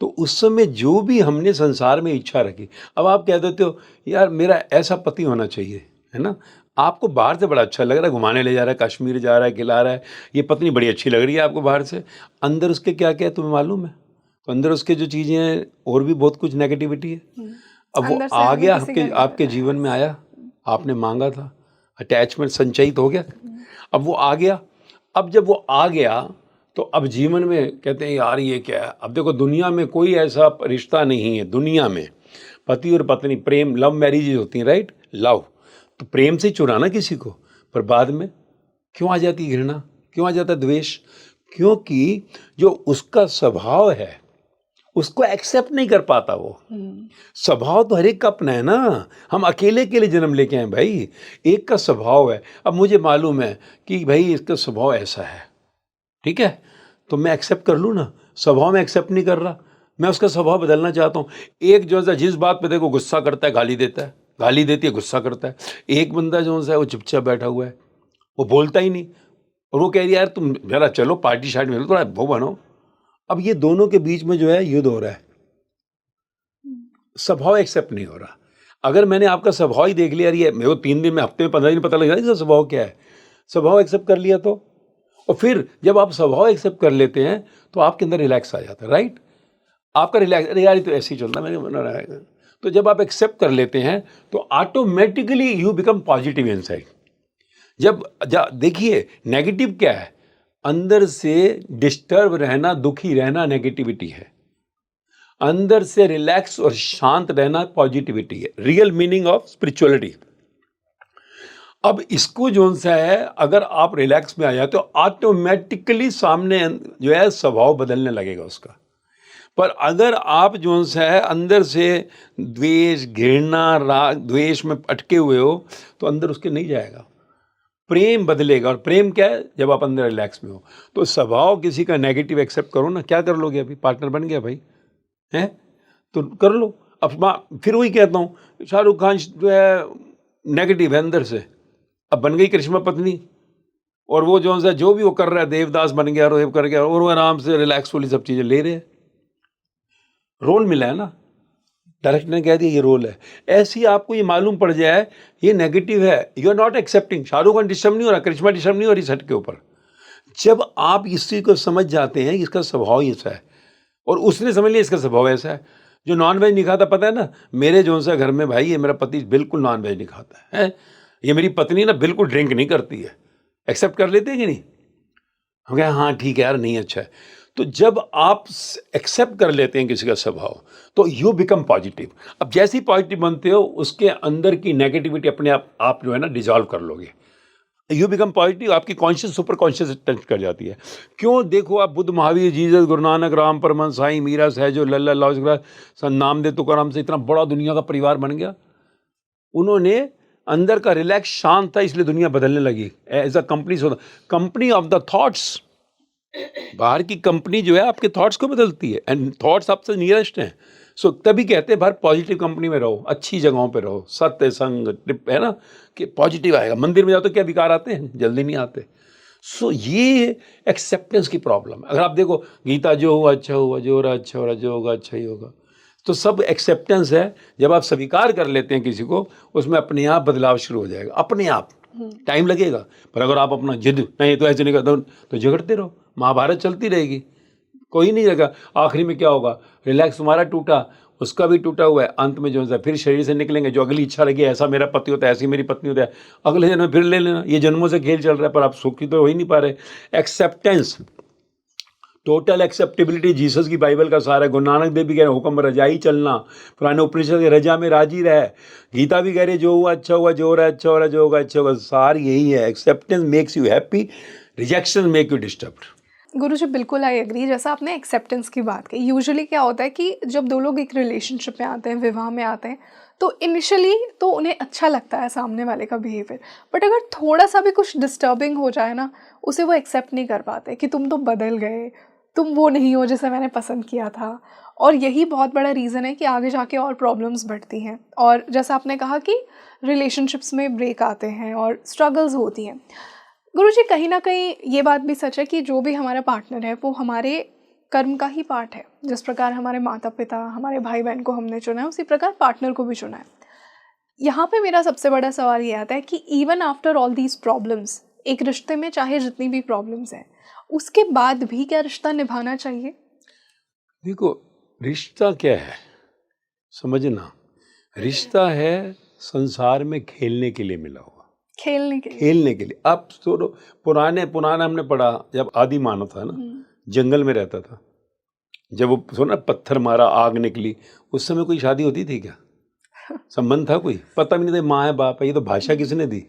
तो उस समय जो भी हमने संसार में इच्छा रखी, अब आप कह देते हो यार मेरा ऐसा पति होना चाहिए, है ना, आपको बाहर से बड़ा अच्छा लग रहा है, घुमाने ले जा रहा है, कश्मीर जा रहा है, खिला रहा है, ये पत्नी बड़ी अच्छी लग रही है आपको बाहर से, अंदर उसके क्या क्या है तुम्हें मालूम है? तो अंदर उसके जो चीज़ें हैं और भी बहुत कुछ नेगेटिविटी है। अब वो अंदर से आ हमें गया किसी आपके का आपके जीवन में आया, आपने मांगा था, अटैचमेंट संचयित हो गया, अब वो आ गया। अब जब वो आ गया तो अब जीवन में कहते हैं यार ये क्या है। अब देखो दुनिया में कोई ऐसा रिश्ता नहीं है, दुनिया में पति और पत्नी, प्रेम, लव मैरिज होती हैं, राइट, लव, तो प्रेम से चुराना किसी को, पर बाद में क्यों आ जाती है घृणा, क्यों आ जाता है द्वेष? क्योंकि जो उसका स्वभाव है उसको एक्सेप्ट नहीं कर पाता वो। स्वभाव तो हर एक का अपना है ना, हम अकेले के लिए जन्म लेके आए भाई, एक का स्वभाव है। अब मुझे मालूम है कि भाई इसका स्वभाव ऐसा है, ठीक है, तो मैं एक्सेप्ट कर लूँ ना। स्वभाव में एक्सेप्ट नहीं कर रहा, मैं उसका स्वभाव बदलना चाहता हूँ। एक जो है जिस बात पे देखो गुस्सा करता है, गाली देता है, गाली देती है, गुस्सा करता है। एक बंदा जो है वो चुपचाप बैठा हुआ है, वो बोलता ही नहीं, और वो कह रही है यार तुम जरा चलो पार्टी शार्टी में थोड़ा वो बनो। अब ये दोनों के बीच में जो है युद्ध हो रहा है, स्वभाव एक्सेप्ट नहीं हो रहा। अगर मैंने आपका स्वभाव ही देख लिया, ये मेरे को 3 दिन में, हफ्ते में, 15 दिन पता लग जाए इसका स्वभाव क्या है, स्वभाव एक्सेप्ट कर लिया तो, और फिर जब आप स्वभाव एक्सेप्ट कर लेते हैं तो आपके अंदर रिलैक्स आ जाता है, राइट, आपका रिलैक्स, अरे यार ये तो ऐसे ही चलता है, मैंने बना रहा है। तो जब आप एक्सेप्ट कर लेते हैं तो automatically you become positive inside. जब देखिए नेगेटिव क्या है, अंदर से डिस्टर्ब रहना, दुखी रहना नेगेटिविटी है, अंदर से रिलैक्स और शांत रहना पॉजिटिविटी है, रियल मीनिंग ऑफ स्पिरिचुअलिटी। अब इसको जो सा है, अगर आप रिलैक्स में आ जाते तो ऑटोमेटिकली सामने जो है स्वभाव बदलने लगेगा उसका। पर अगर आप जो सा है अंदर से द्वेष, घृणा, राग, द्वेष में अटके हुए हो तो अंदर उसके नहीं जाएगा, प्रेम बदलेगा। और प्रेम क्या है, जब आप अंदर रिलैक्स में हो तो स्वभाव किसी का नेगेटिव एक्सेप्ट करो ना, क्या कर लोगे, अभी पार्टनर बन गया भाई, हैं तो कर लो। अब फिर वही कहता हूँ, शाहरुख खान जो है नेगेटिव है अंदर से, अब बन गई करिश्मा पत्नी, और वो जो भी वो कर रहा है, देवदास बन गया, रोहेब कर गया, और वो आराम से रिलैक्सफुली सब चीज़ें ले रहे हैं। रोल मिला है ना, डायरेक्टर ने कह दिया ये रोल है। ऐसे ही आपको ये मालूम पड़ जाए ये नेगेटिव है, you are not accepting, Shahrukh Khan disturb नहीं हो रहा, करिश्मा डिस्टर्ब नहीं हो रही सेट के ऊपर। जब आप इस चीज़ को समझ जाते हैं कि इसका स्वभाव ऐसा है, और उसने समझ लिया इसका स्वभाव ऐसा है, जो नॉनवेज नहीं खाता, पता है ना, मेरे जो सा घर में भाई, ये मेरा पति बिल्कुल नॉनवेज नहीं खाता है, ये मेरी पत्नी ना बिल्कुल ड्रिंक नहीं करती है, एक्सेप्ट कर लेते हैं कि नहीं? हम कहें हाँ ठीक है यार, नहीं अच्छा है। तो जब आप एक्सेप्ट कर लेते हैं किसी का स्वभाव तो यू बिकम पॉजिटिव। अब जैसे ही पॉजिटिव बनते हो उसके अंदर की नेगेटिविटी अपने आप जो है ना डिजॉल्व कर लोगे, यू बिकम पॉजिटिव, आपकी कॉन्शियस सुपर कॉन्शियस टच कर जाती है। क्यों, देखो आप बुद्ध, महावीर, जीसस, गुरु नानक, राम परमहंस, साईं मीरा, सहजो, लल्ला, लाओस, नामदेव, तुकाराम से इतना बड़ा दुनिया का परिवार बन गया। उन्होंने अंदर का रिलैक्स शांत था, इसलिए दुनिया बदलने लगी। As a company, company of the thoughts, बाहर की कंपनी जो है आपके थॉट्स को बदलती है, एंड थॉट्स आपसे नियरेस्ट हैं। सो तभी कहते हैं बाहर पॉजिटिव कंपनी में रहो, अच्छी जगहों पे रहो, सत्य संग, है ना, कि पॉजिटिव आएगा। मंदिर में जाओ तो क्या विकार आते हैं, जल्दी नहीं आते। सो ये एक्सेप्टेंस की प्रॉब्लम है। अगर आप देखो गीता, जो हुआ अच्छा हुआ, जो हो रहा अच्छा हो रहा, जो होगा अच्छा ही होगा, तो सब एक्सेप्टेंस है। जब आप स्वीकार कर लेते हैं किसी को, उसमें अपने आप बदलाव शुरू हो जाएगा, अपने आप। टाइम लगेगा, पर अगर आप अपना जिद नहीं तो ऐसे नहीं करता तो झगड़ते रहो, महाभारत चलती रहेगी, कोई नहीं रहेगा। आखिरी में क्या होगा, रिलैक्स, तुम्हारा टूटा, उसका भी टूटा हुआ है, अंत में जो है फिर शरीर से निकलेंगे, जो अगली इच्छा लगी, ऐसा मेरा पति होता है, ऐसी मेरी पत्नी होता है, अगले जन्म में फिर ले लेना। ये जन्मों से खेल चल रहा है, पर आप सुखी तो हो ही नहीं पा रहे। एक्सेप्टेंस, टोटल एक्सेप्टेबिलिटी जीसस की बाइबल का सारा है। गुरु नानक देव भी कह रहे हैं हुक्म रजाई चलना, पुराने उपनिषद की रजा में राजी रहे, गीता भी कह रही है जो हुआ अच्छा हुआ, जो हो रहा है अच्छा हो रहा है, जो होगा अच्छा होगा। सार यही है, acceptance makes you happy, rejection make you disturbed. गुरुजी बिल्कुल आई एग्री। जैसा आपने एक्सेप्टेंस की बात की, यूजुअली क्या होता है कि जब दो लोग एक रिलेशनशिप में आते हैं, विवाह में आते हैं, तो इनिशियली तो उन्हें अच्छा लगता है सामने वाले का बिहेवियर, बट अगर थोड़ा सा भी कुछ डिस्टर्बिंग हो जाए ना, उसे वो एक्सेप्ट नहीं कर पाते कि तुम तो बदल गए, तुम वो नहीं हो जैसे मैंने पसंद किया था। और यही बहुत बड़ा रीज़न है कि आगे जाके और प्रॉब्लम्स बढ़ती हैं। और जैसा आपने कहा कि रिलेशनशिप्स में ब्रेक आते हैं और स्ट्रगल्स होती हैं। गुरुजी कहीं ना कहीं ये बात भी सच है कि जो भी हमारा पार्टनर है वो हमारे कर्म का ही पार्ट है। जिस प्रकार हमारे माता पिता, हमारे भाई बहन को हमने चुना है, उसी प्रकार पार्टनर को भी चुना है। यहाँ पे मेरा सबसे बड़ा सवाल ये आता है कि even after all these problems, एक रिश्ते में चाहे जितनी भी प्रॉब्लम्स हैं, उसके बाद भी क्या रिश्ता निभाना चाहिए? देखो, रिश्ता क्या है समझना, रिश्ता है संसार में खेलने के लिए मिला हुआ, खेलने के लिए। खेलने के लिए। अब तो पुराने हमने पढ़ा, जब आदि मानव था ना, जंगल में रहता था, जब वो सुना पत्थर मारा आग निकली, उस समय कोई शादी होती थी क्या? संबंध था कोई? पता भी नहीं था माँ है बाप है। ये तो भाषा किसने दी,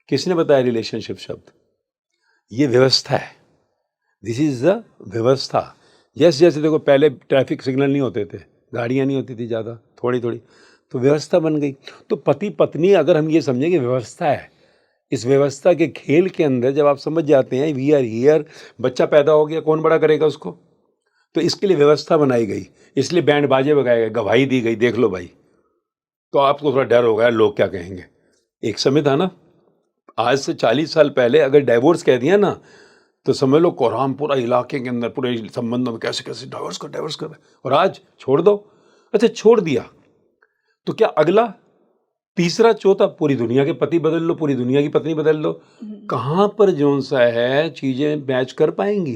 किसने बताया रिलेशनशिप शब्द? ये व्यवस्था है, दिस इज द व्यवस्था। जैसे देखो पहले ट्रैफिक सिग्नल नहीं होते थे, गाड़ियाँ नहीं होती थी ज़्यादा, थोड़ी थोड़ी, तो व्यवस्था बन गई। तो पति पत्नी, अगर हम ये समझेंगे व्यवस्था है, इस व्यवस्था के खेल के अंदर जब आप समझ जाते हैं वी आर हियर, बच्चा पैदा हो गया, कौन बड़ा करेगा उसको? तो इसके लिए व्यवस्था बनाई गई, इसलिए बैंड बाजे बजाए गए, गवाही दी गई, देख लो भाई। तो आपको थोड़ा डर हो गया लोग क्या कहेंगे। एक समय था ना, आज से 40 साल पहले अगर डाइवोर्स कह दिया ना, तो समझ लो कोहराम पूरा इलाके के अंदर, पूरे संबंधों में कैसे कैसे डाइवोर्स कर रहे हैं। और आज छोड़ दो, अच्छा छोड़ दिया तो क्या अगला, तीसरा, चौथा, पूरी दुनिया के पति बदल लो, पूरी दुनिया की पत्नी बदल लो, कहाँ पर जोन सा है चीज़ें मैच कर पाएंगी?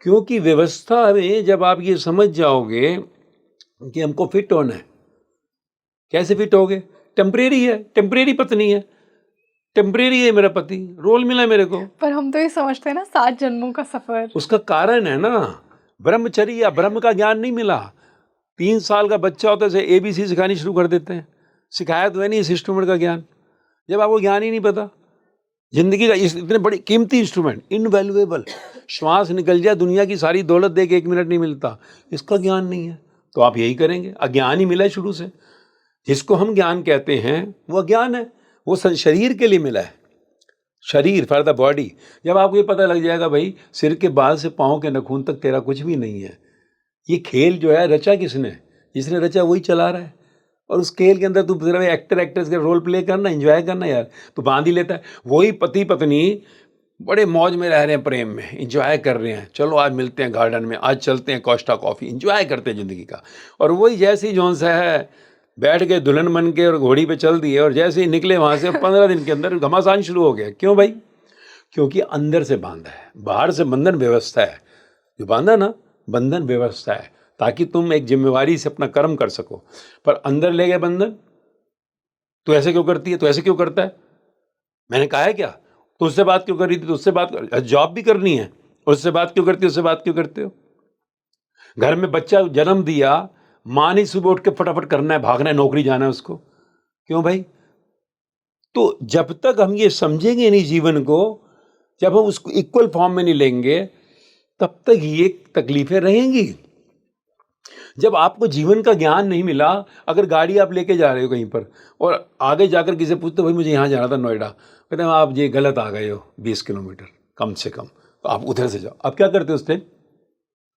क्योंकि व्यवस्था में जब आप ये समझ जाओगे कि हमको फिट होना है, कैसे फिट होगे? टेम्परेरी है, टेम्परेरी पत्नी है, टेम्परेरी है मेरा पति, रोल मिला मेरे को। पर हम तो ये समझते हैं ना 7 जन्मों का सफर। उसका कारण है ना ब्रह्मचर्य, ब्रह्म का ज्ञान नहीं मिला। 3 साल का बच्चा होता है ABC सिखानी शुरू कर देते हैं, सिखाया तो है नहीं इस इंस्ट्रूमेंट का ज्ञान। जब आपको ज्ञान ही नहीं पता जिंदगी का, इस इतने बड़ी कीमती इंस्ट्रूमेंट, इनवैल्यूएबल, श्वास निकल जाए दुनिया की सारी दौलत दे के 1 मिनट नहीं मिलता, इसका ज्ञान नहीं है, तो आप यही करेंगे। अज्ञान ही मिला है शुरू से। जिसको हम ज्ञान कहते हैं वो अज्ञान है, वो शरीर के लिए मिला है, शरीर फॉर द बॉडी। जब आपको ये पता लग जाएगा भाई सिर के बाल से पाँव के नाखून तक तेरा कुछ भी नहीं है, ये खेल जो है रचा किसने? जिसने रचा वही चला रहा है। और उस खेल के अंदर तू सिर्फ एक्टर्स का रोल प्ले करना, एंजॉय करना यार, तो बांध ही लेता है। वही पति पत्नी बड़े मौज में रह रहे हैं, प्रेम में एंजॉय कर रहे हैं, चलो आज मिलते हैं गार्डन में, आज चलते हैं कोस्टा कॉफ़ी, एंजॉय करते हैं ज़िंदगी का। और वही जैसे ही जौन सा है बैठ के दुल्हन बन के और घोड़ी पे चल दिए, और जैसे ही निकले वहाँ से 15 दिन के अंदर घमासान शुरू हो गया। क्यों भाई? क्योंकि अंदर से बांधा है, बाहर से बंधन व्यवस्था है। जो बांधा ना, बंधन व्यवस्था है, ताकि तुम एक जिम्मेवारी से अपना कर्म कर सको। पर अंदर ले गए बंधन, तो ऐसे क्यों करती है, तो ऐसे क्यों करता है, मैंने कहा है क्या? तो उससे बात क्यों कर रही थी, तो उससे बात कर, जॉब भी करनी है, उससे बात क्यों करती है, उससे बात क्यों करते हो? घर में बच्चा जन्म दिया, माँ ने सुबह उठ के फटाफट करना है, भागना है, नौकरी जाना है उसको। क्यों भाई? तो जब तक हम ये समझेंगे नहीं जीवन को, जब हम उसको इक्वल फॉर्म में नहीं लेंगे, तब तक ये तकलीफें रहेंगी। जब आपको जीवन का ज्ञान नहीं मिला, अगर गाड़ी आप लेके जा रहे हो कहीं पर और आगे जाकर किसी पूछते भाई मुझे यहाँ जाना था नोएडा, कहते हैं आप ये गलत आ गए हो 20 किलोमीटर कम से कम, तो आप उधर से जाओ। आप क्या करते हो उस टाइम?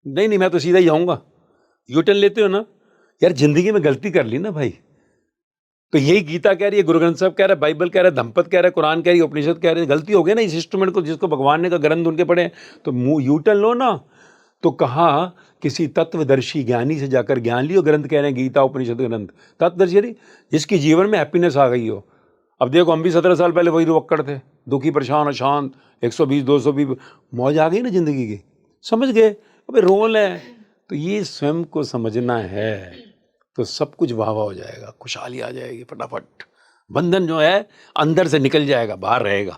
नहीं मैं तो सीधा ही जाऊँगा, यू टर्न लेते हो ना यार। जिंदगी में गलती कर ली ना भाई। तो यही गीता कह रही है, गुरु ग्रंथ साहब कह रहा है, बाइबल कह रहा है, धम्पत कह रहा है, कुरान कह रही है, उपनिषद कह रहे हैं, गलती हो गई ना इस इंस्ट्रूमेंट को, जिसको भगवान ने का ग्रंथ उनके पढ़े, तो यू टर्न लो ना। तो कहा किसी तत्वदर्शी ज्ञानी से जाकर ज्ञान लियो, ग्रंथ कह रहे हैं, गीता उपनिषद ग्रंथ तत्वदर्शी जिसकी जीवन में हैप्पीनेस आ गई हो। अब देखो हम भी 17 साल पहले वही रुवक्कड़ थे, दुखी परेशान अशांत 120 200 भी मौज आ गई ना जिंदगी की, समझ गए अबे रोल है। तो ये स्वयं को समझना है तो सब कुछ वाह वाह हो जाएगा, खुशहाली आ जाएगी फटाफट। बंधन जो है अंदर से निकल जाएगा, बाहर रहेगा,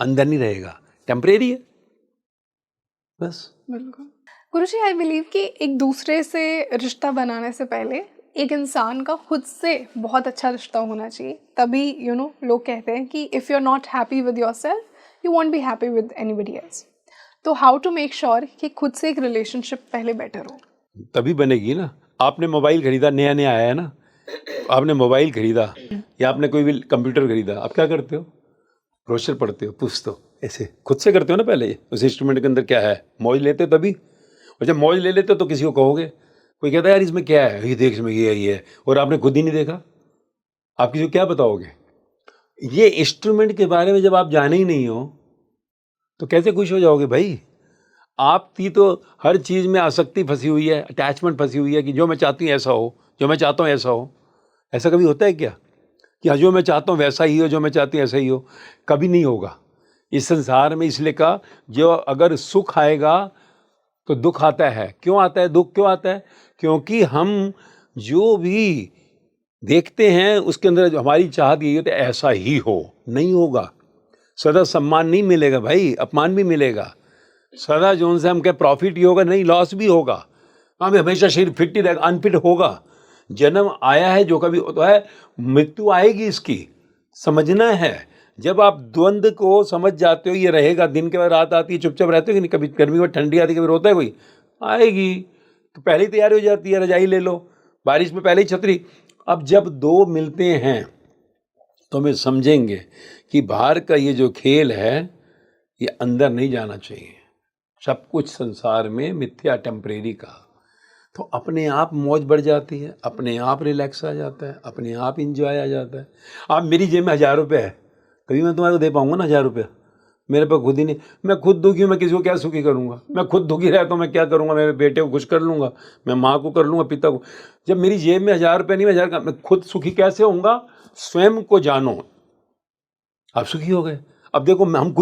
अंदर नहीं रहेगा, टेम्परेरी है बस। बिल्कुल। गुरुजी, आई बिलीव कि एक दूसरे से रिश्ता बनाने से पहले एक इंसान का खुद से बहुत अच्छा रिश्ता होना चाहिए, तभी लोग कहते हैं कि if you are not happy with yourself you won't be happy with anybody else. तो हाउ टू मेक श्योर कि खुद से एक रिलेशनशिप पहले बेटर हो? तभी बनेगी ना। आपने मोबाइल खरीदा, नया नया आया है ना, आपने मोबाइल खरीदा या आपने कोई भी कंप्यूटर खरीदा, आप क्या करते हो? ब्रोशर पढ़ते हो, पूछते हो, ऐसे खुद से करते हो ना पहले, उस इंस्ट्रूमेंट के अंदर क्या है, मौज लेते हो तभी। और जब मौज ले लेते हो तो किसी को कहोगे, कोई कहता है यार इसमें क्या है, ये देख इसमें ये है, और आपने खुद ही नहीं देखा, आप किसी को क्या बताओगे? ये इंस्ट्रूमेंट के बारे में जब आप जाने ही नहीं हो तो कैसे खुश हो जाओगे भाई? आपकी तो हर चीज़ में आसक्ति फंसी हुई है, अटैचमेंट फंसी हुई है कि जो मैं चाहती हूँ ऐसा हो, जो मैं चाहता हूँ ऐसा हो। ऐसा कभी होता है क्या कि जो मैं चाहता हूँ वैसा ही हो, जो मैं चाहती हूँ ऐसा ही हो? कभी नहीं होगा इस संसार में। इसलिए कहा, जो अगर सुख आएगा तो दुख आता है। क्यों आता है दुख, क्यों आता है? क्योंकि हम जो भी देखते हैं उसके अंदर जो हमारी चाहत यही होती है ऐसा ही हो। नहीं होगा, सदा सम्मान नहीं मिलेगा भाई, अपमान भी मिलेगा। सदा जो उनसे हम कहें प्रॉफिट ही होगा, नहीं लॉस भी होगा। हमें हमेशा शरीर फिट ही रहेगा, अनफिट होगा। जन्म आया है जो कभी तो है, मृत्यु आएगी, इसकी समझना है। जब आप द्वंद्व को समझ जाते हो, ये रहेगा, दिन के बाद रात आती है, चुपचाप रहते हो कि नहीं, कभी गर्मी में ठंडी आती है, कभी रोता है कोई, आएगी तो पहले ही तैयारी हो जाती है, रजाई ले लो, बारिश में पहले ही छतरी। अब जब दो मिलते हैं तो हमें समझेंगे कि बाहर का ये जो खेल है ये अंदर नहीं जाना चाहिए। सब कुछ संसार में मिथ्या, टेम्परेरी का। तो अपने आप मौज बढ़ जाती है, अपने आप रिलैक्स आ जाता है, अपने आप इंजॉय आ जाता है। आप मेरी जेब में 1000 रुपये है, कभी मैं तुम्हारे को दे पाऊंगा ना 1000 रुपये? मेरे पास खुद ही नहीं, मैं खुद दुखी हूँ, मैं किसी को क्या सुखी करूँगा? मैं खुद दुखी रहता हूँ, मैं क्या करूँगा? मेरे बेटे को खुश कर लूँगा, मैं माँ को कर लूँगा, पिता को। जब मेरी जेब में 1000 रुपये नहीं, 1000 का, मैं खुद सुखी कैसे होऊंगा? स्वयं को जानो, आप सुखी हो गए। अब देखो हम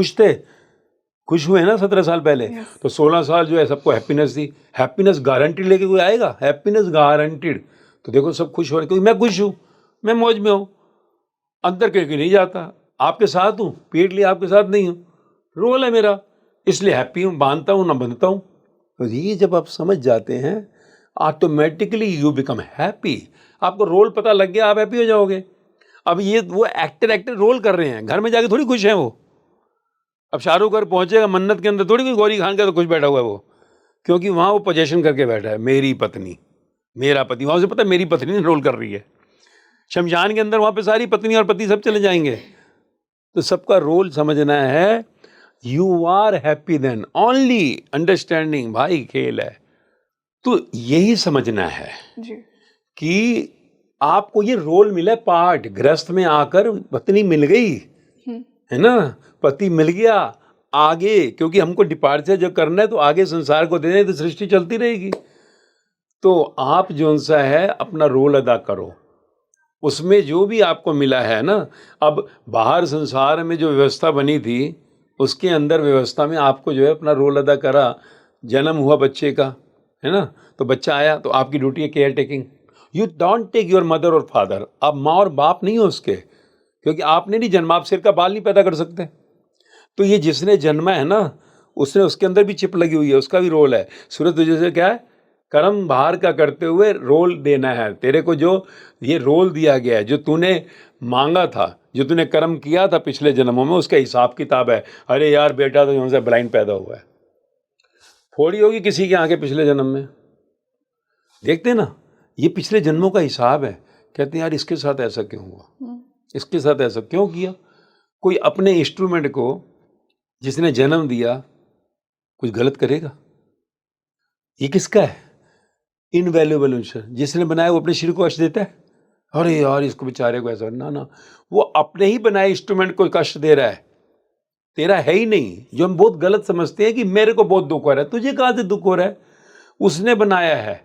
खुश हुए ना 17 साल पहले, तो 16 साल जो है सबको हैप्पीनेस थी। हैप्पीनेस गारंटीड लेके कोई आएगा? Happiness guaranteed. तो देखो सब खुश हो रहे, क्योंकि मैं खुश हूँ, मैं मौज में हूँ, अंदर कहीं नहीं जाता। आपके साथ हूँ, पेट लिए आपके साथ नहीं हूँ, रोल है मेरा, इसलिए हैप्पी हूँ, बांधता हूँ ना बंधता हूँ। तो ये जब आप समझ जाते हैं ऑटोमेटिकली यू बिकम हैप्पी। आपको रोल पता लग गया, आप हैप्पी हो जाओगे। अब ये वो एक्टर रोल कर रहे हैं, घर में जाके थोड़ी खुश हैं वो। अब शाहरुख घर पहुंचेगा मन्नत के अंदर, थोड़ी कोई गौरी खान का तो खुश बैठा हुआ है वो, क्योंकि वहाँ वो पोजेशन करके बैठा है, मेरी पत्नी, मेरा पति। वहाँ से पता है मेरी पत्नी रोल कर रही है। शमशान के अंदर वहाँ पे सारी पत्नी और पति सब चले जाएंगे। तो सबका रोल समझना है। You are happy then only, understanding भाई खेल है। तो यही समझना है जी। कि आपको ये रोल मिला, पार्ट गृहस्थ में आकर पत्नी मिल गई है ना, पति मिल गया आगे, क्योंकि हमको डिपार्चर जो करना है तो आगे संसार को देना है, तो सृष्टि चलती रहेगी। तो आप जो सा है अपना रोल अदा करो, उसमें जो भी आपको मिला है ना। अब बाहर संसार में जो व्यवस्था बनी थी उसके अंदर व्यवस्था में आपको जो है अपना रोल अदा करा। जन्म हुआ बच्चे का, है ना, तो बच्चा आया तो आपकी ड्यूटी है care taking. You don't take your mother और फादर। आप माँ और बाप नहीं हो उसके, क्योंकि आपने नहीं जन्मा, आप सिर का बाल नहीं पैदा कर सकते। तो ये जिसने जन्मा है ना, उसने, उसके अंदर भी चिप लगी हुई है, उसका भी रोल है। सूरत वजह से क्या है, कर्म बाहर का करते हुए रोल देना है तेरे को। जो ये रोल दिया गया है, जो तूने मांगा था, जो तूने कर्म किया था पिछले जन्मों में, उसका हिसाब किताब है। अरे यार बेटा तो यहाँ से ब्लाइंड पैदा हुआ है, फोड़ी होगी किसी के आंखें पिछले जन्म में, देखते ना, ये पिछले जन्मों का हिसाब है। कहते हैं यार इसके साथ ऐसा क्यों हुआ, इसके साथ ऐसा क्यों किया। कोई अपने इंस्ट्रूमेंट को जिसने जन्म दिया कुछ गलत करेगा? ये किसका है? इनवैल्यूएबल इंस्ट्रूमेंट जिसने बनाया वो अपने शरीर को कष्ट देता है? अरे यार इसको बेचारे को ऐसा, ना ना, वो अपने ही बनाए इंस्ट्रूमेंट को कष्ट दे रहा है, तेरा है ही नहीं। जो हम बहुत गलत समझते हैं कि मेरे को बहुत दुख हो रहा है, तुझे कहाँ से दुख हो रहा है? उसने बनाया है,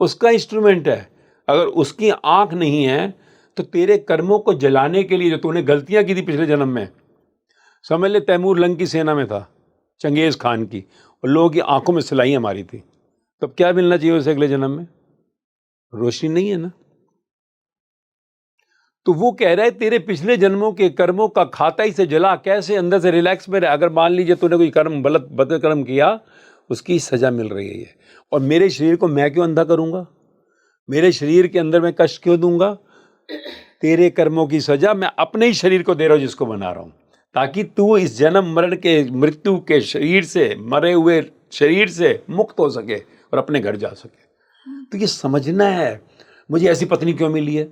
उसका इंस्ट्रूमेंट है। अगर उसकी आंख नहीं है तो तेरे कर्मों को जलाने के लिए, जो तूने गलतियां की थी पिछले जन्म में, समझ ले तैमूर लंग की सेना में था, चंगेज खान की, और लोगों की आंखों में सिलाइयाँ मारी थी, तब क्या मिलना चाहिए उसे अगले जन्म में? रोशनी नहीं है ना। तो वो कह रहा है तेरे पिछले जन्मों के कर्मों का खाता ही से जला, कैसे अंदर से रिलैक्स में रहे। अगर मान लीजिए तूने कोई कर्म गलत बद कर्म किया, उसकी सजा मिल रही है, और मेरे शरीर को मैं क्यों अंधा करूंगा? मेरे शरीर के अंदर मैं कष्ट क्यों दूंगा? तेरे कर्मों की सजा मैं अपने ही शरीर को दे रहा हूं, जिसको बना रहा हूं, ताकि तू इस जन्म मरण के मृत्यु के शरीर से, मरे हुए शरीर से मुक्त हो सके और अपने घर जा सके। तो ये समझना है, मुझे ऐसी पत्नी क्यों मिली है,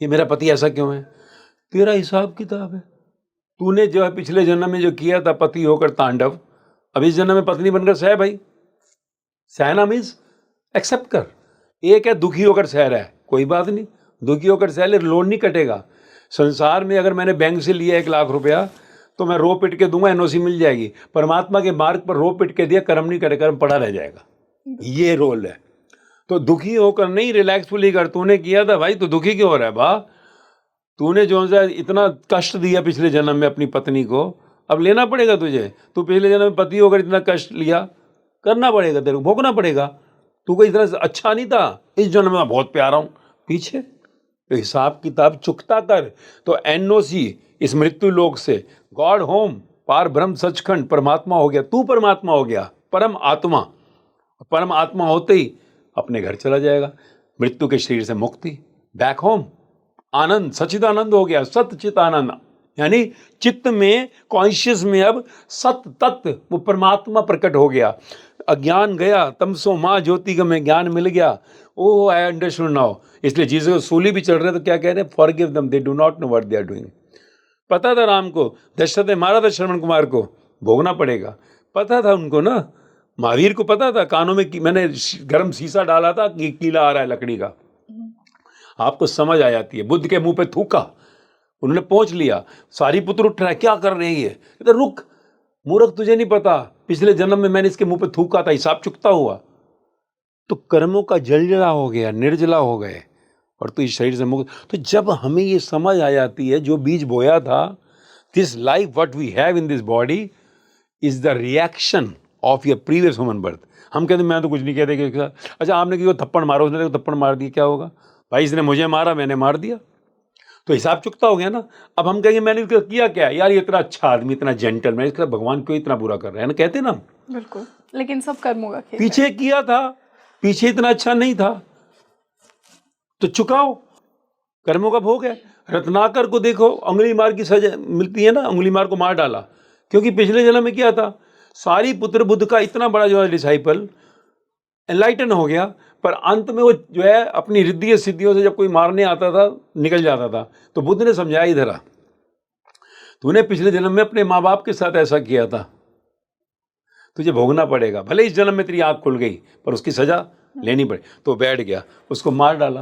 ये मेरा पति ऐसा क्यों है, तेरा हिसाब किताब है। तूने जो है पिछले जन्म में जो किया था पति होकर तांडव, अब इस जन्म में पत्नी बनकर सह भाई। सहना मीन्स एक्सेप्ट कर। एक है दुखी होकर सह रहा है, कोई बात नहीं, दुखी होकर सह ले, लोन नहीं कटेगा। संसार में अगर मैंने बैंक से लिया 1 लाख रुपया तो मैं रो पिट के दूंगा, एनओसी मिल जाएगी। परमात्मा के मार्ग पर रो पिट के दिया, कर्म नहीं करे, कर्म पड़ा रह जाएगा। ये रोल है। तो दुखी होकर नहीं, रिलैक्सफुली कर। तूने किया था भाई, तो दुखी क्यों हो रहा है बा? तूने जो है इतना कष्ट दिया पिछले जन्म में अपनी पत्नी को, अब लेना पड़ेगा तुझे। तू पिछले जन्म में पति होकर इतना कष्ट लिया, करना पड़ेगा तेरे को, भोगना पड़ेगा। तू कोई इतना अच्छा नहीं था, इस जन्म में बहुत प्यारा हूं पीछे। तो हिसाब किताब चुकता कर। तो एनओसी इस मृत्यु लोक से गॉड होम, पार ब्रह्म सचखंड, परमात्मा हो गया, तू परमात्मा हो गया, परम आत्मा। परम आत्मा होते ही अपने घर चला जाएगा, मृत्यु के शरीर से मुक्ति, बैक होम, आनंद, सच्चिदानंद हो गया, सतचित आनंद। यानी चित्त में, कॉन्शियस में अब सत तत्व, वो परमात्मा प्रकट हो गया। अज्ञान गया, तमसो माँ ज्योतिगम में ज्ञान मिल गया। Oh I understood now. इसलिए जीसस सूली भी चढ़ रहे तो क्या कह रहे हैं? Forgive them, they do not know what they are doing. पता था राम को, दशरथ ने मारा था श्रवण कुमार को, भोगना पड़ेगा। पता था उनको ना, महावीर को पता था, कानों में मैंने गर्म शीशा डाला था कि कीला आ रहा है लकड़ी का। आपको समझ आ जाती है। बुद्ध के मुंह पे थूका, उन्होंने पहुंच लिया। सारी पुत्र उठ रहा है, क्या कर रही है? कहते रुक मूर्ख, तुझे नहीं पता, पिछले जन्म में मैंने इसके मुंह पे थूका था, हिसाब चुकता हुआ। तो कर्मों का जलजला हो गया, निर्जला हो गए, और तो इस शरीर से मुक्त। तो जब हमें ये समझ आ जाती है, जो बीज बोया था, this life what we have in this body is the reaction of your previous human birth. हम कहते मैं तो कुछ नहीं कहते कि अच्छा आपने किसी को थप्पड़ मारो, उसने थप्पड़ मार दिया, क्या होगा भाई? इसने मुझे मारा, मैंने मार दिया, तो हिसाब चुकता हो गया ना। अब हम कहेंगे मैंने इसका किया क्या यार, ये इतना अच्छा आदमी, इतना जेंटल, मैं इसका भगवान क्यों इतना बुरा कर रहे हैं ना, कहते ना। बिल्कुल, लेकिन सब कर्मों का खेल पीछे किया था, पीछे इतना अच्छा नहीं था, तो चुकाओ, कर्मों का भोग है। रत्नाकर को देखो, उंगली मार की सजा मिलती है ना, उंगली मार को मार डाला, क्योंकि पिछले जन्म में किया था। सारी पुत्र बुद्ध का इतना बड़ा जो है डिसाइपल एनलाइटन हो गया, पर अंत में वो जो है अपनी रिद्धि सिद्धियों से जब कोई मारने आता था, निकल जाता था। तो बुद्ध ने समझाया, इधर आ, तूने पिछले जन्म में अपने माँ बाप के साथ ऐसा किया था, तुझे भोगना पड़ेगा। भले इस जन्म में तेरी आँख खुल गई, पर उसकी सजा लेनी पड़े। तो बैठ गया, उसको मार डाला।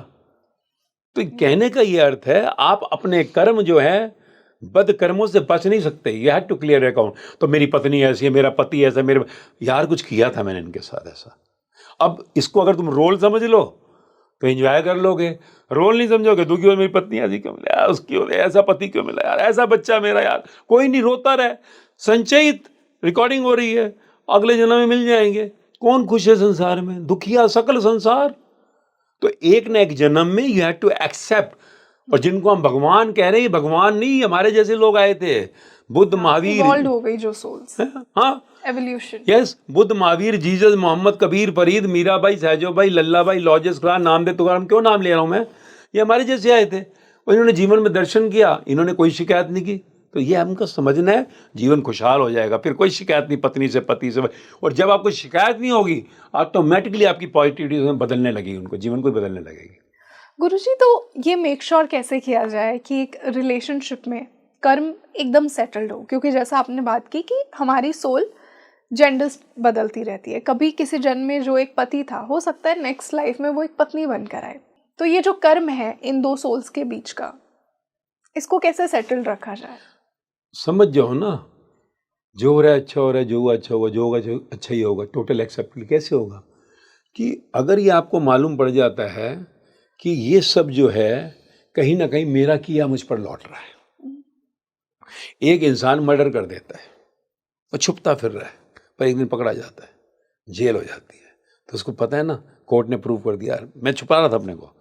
तो कहने का ये अर्थ है, आप अपने कर्म जो है, बद कर्मों से बच नहीं सकते। You have to clear account. तो मेरी पत्नी ऐसी है, मेरा पति ऐसा, मेरे यार कुछ किया था मैंने इनके साथ ऐसा। अब इसको अगर तुम रोल समझ लो तो एंजॉय कर लोगे, रोल नहीं समझोगे दुखी हो, मेरी पत्नी ऐसी क्यों मिला यार, उसकी हो ऐसा पति क्यों मिला यार, ऐसा बच्चा मेरा यार, कोई नहीं, रोता रहे, संचयित रिकॉर्डिंग हो रही है, अगले जन्म में मिल जाएंगे। कौन खुश है संसार में? दुखिया सकल संसार। तो एक न एक जन्म में यू हैव टू एक्सेप्ट। और जिनको हम भगवान कह रहे हैं, भगवान नहीं, हमारे जैसे लोग आए थे, बुद्ध, महावीर, इवॉल्व हो गई जो सोल्स, हाँ, evolution. Yes, Buddha, Mahavir, Jesus, Mohammed, Kabir, Farid, Meerabai, Sahajobai, Lallabai, लॉजेस खान, नामदेव तुकाराम, क्यों नाम ले रहा हूं मैं, ये हमारे जैसे आए थे, और इन्होंने जीवन में दर्शन किया, इन्होंने कोई शिकायत नहीं की। तो ये हमको समझना है, जीवन खुशहाल हो जाएगा, फिर कोई शिकायत नहीं पत्नी से, पति से। और जब आपको शिकायत नहीं होगी, ऑटोमेटिकली आपकी पॉजिटिविटी बदलने लगेगी, उनको जीवन को बदलने लगेगी। गुरुजी, तो ये मेक श्योर कैसे किया जाए कि एक रिलेशनशिप में कर्म एकदम सेटल्ड हो? क्योंकि जैसा आपने बात की कि हमारी सोल जेंडर्स बदलती रहती है, कभी किसी जन्म में जो एक पति था, हो सकता है नेक्स्ट लाइफ में वो एक पत्नी बनकर आए। तो ये जो कर्म है इन दो सोल्स के बीच का, इसको कैसे सेटल्ड रखा जाए? समझ जाओ ना, जो हो रहा है अच्छा हो रहा है, जो हुआ अच्छा हुआ, जो होगा अच्छा ही होगा, टोटल एक्सेप्ट। कैसे होगा कि अगर ये आपको मालूम पड़ जाता है कि ये सब जो है कहीं ना कहीं मेरा किया मुझ पर लौट रहा है, एक इंसान मर्डर कर देता है, वो छुपता फिर रहा है, पर एक दिन पकड़ा जाता है, जेल हो जाती है, तो उसको पता है ना, कोर्ट ने प्रूव कर दिया, मैं छुपा रहा था अपने को।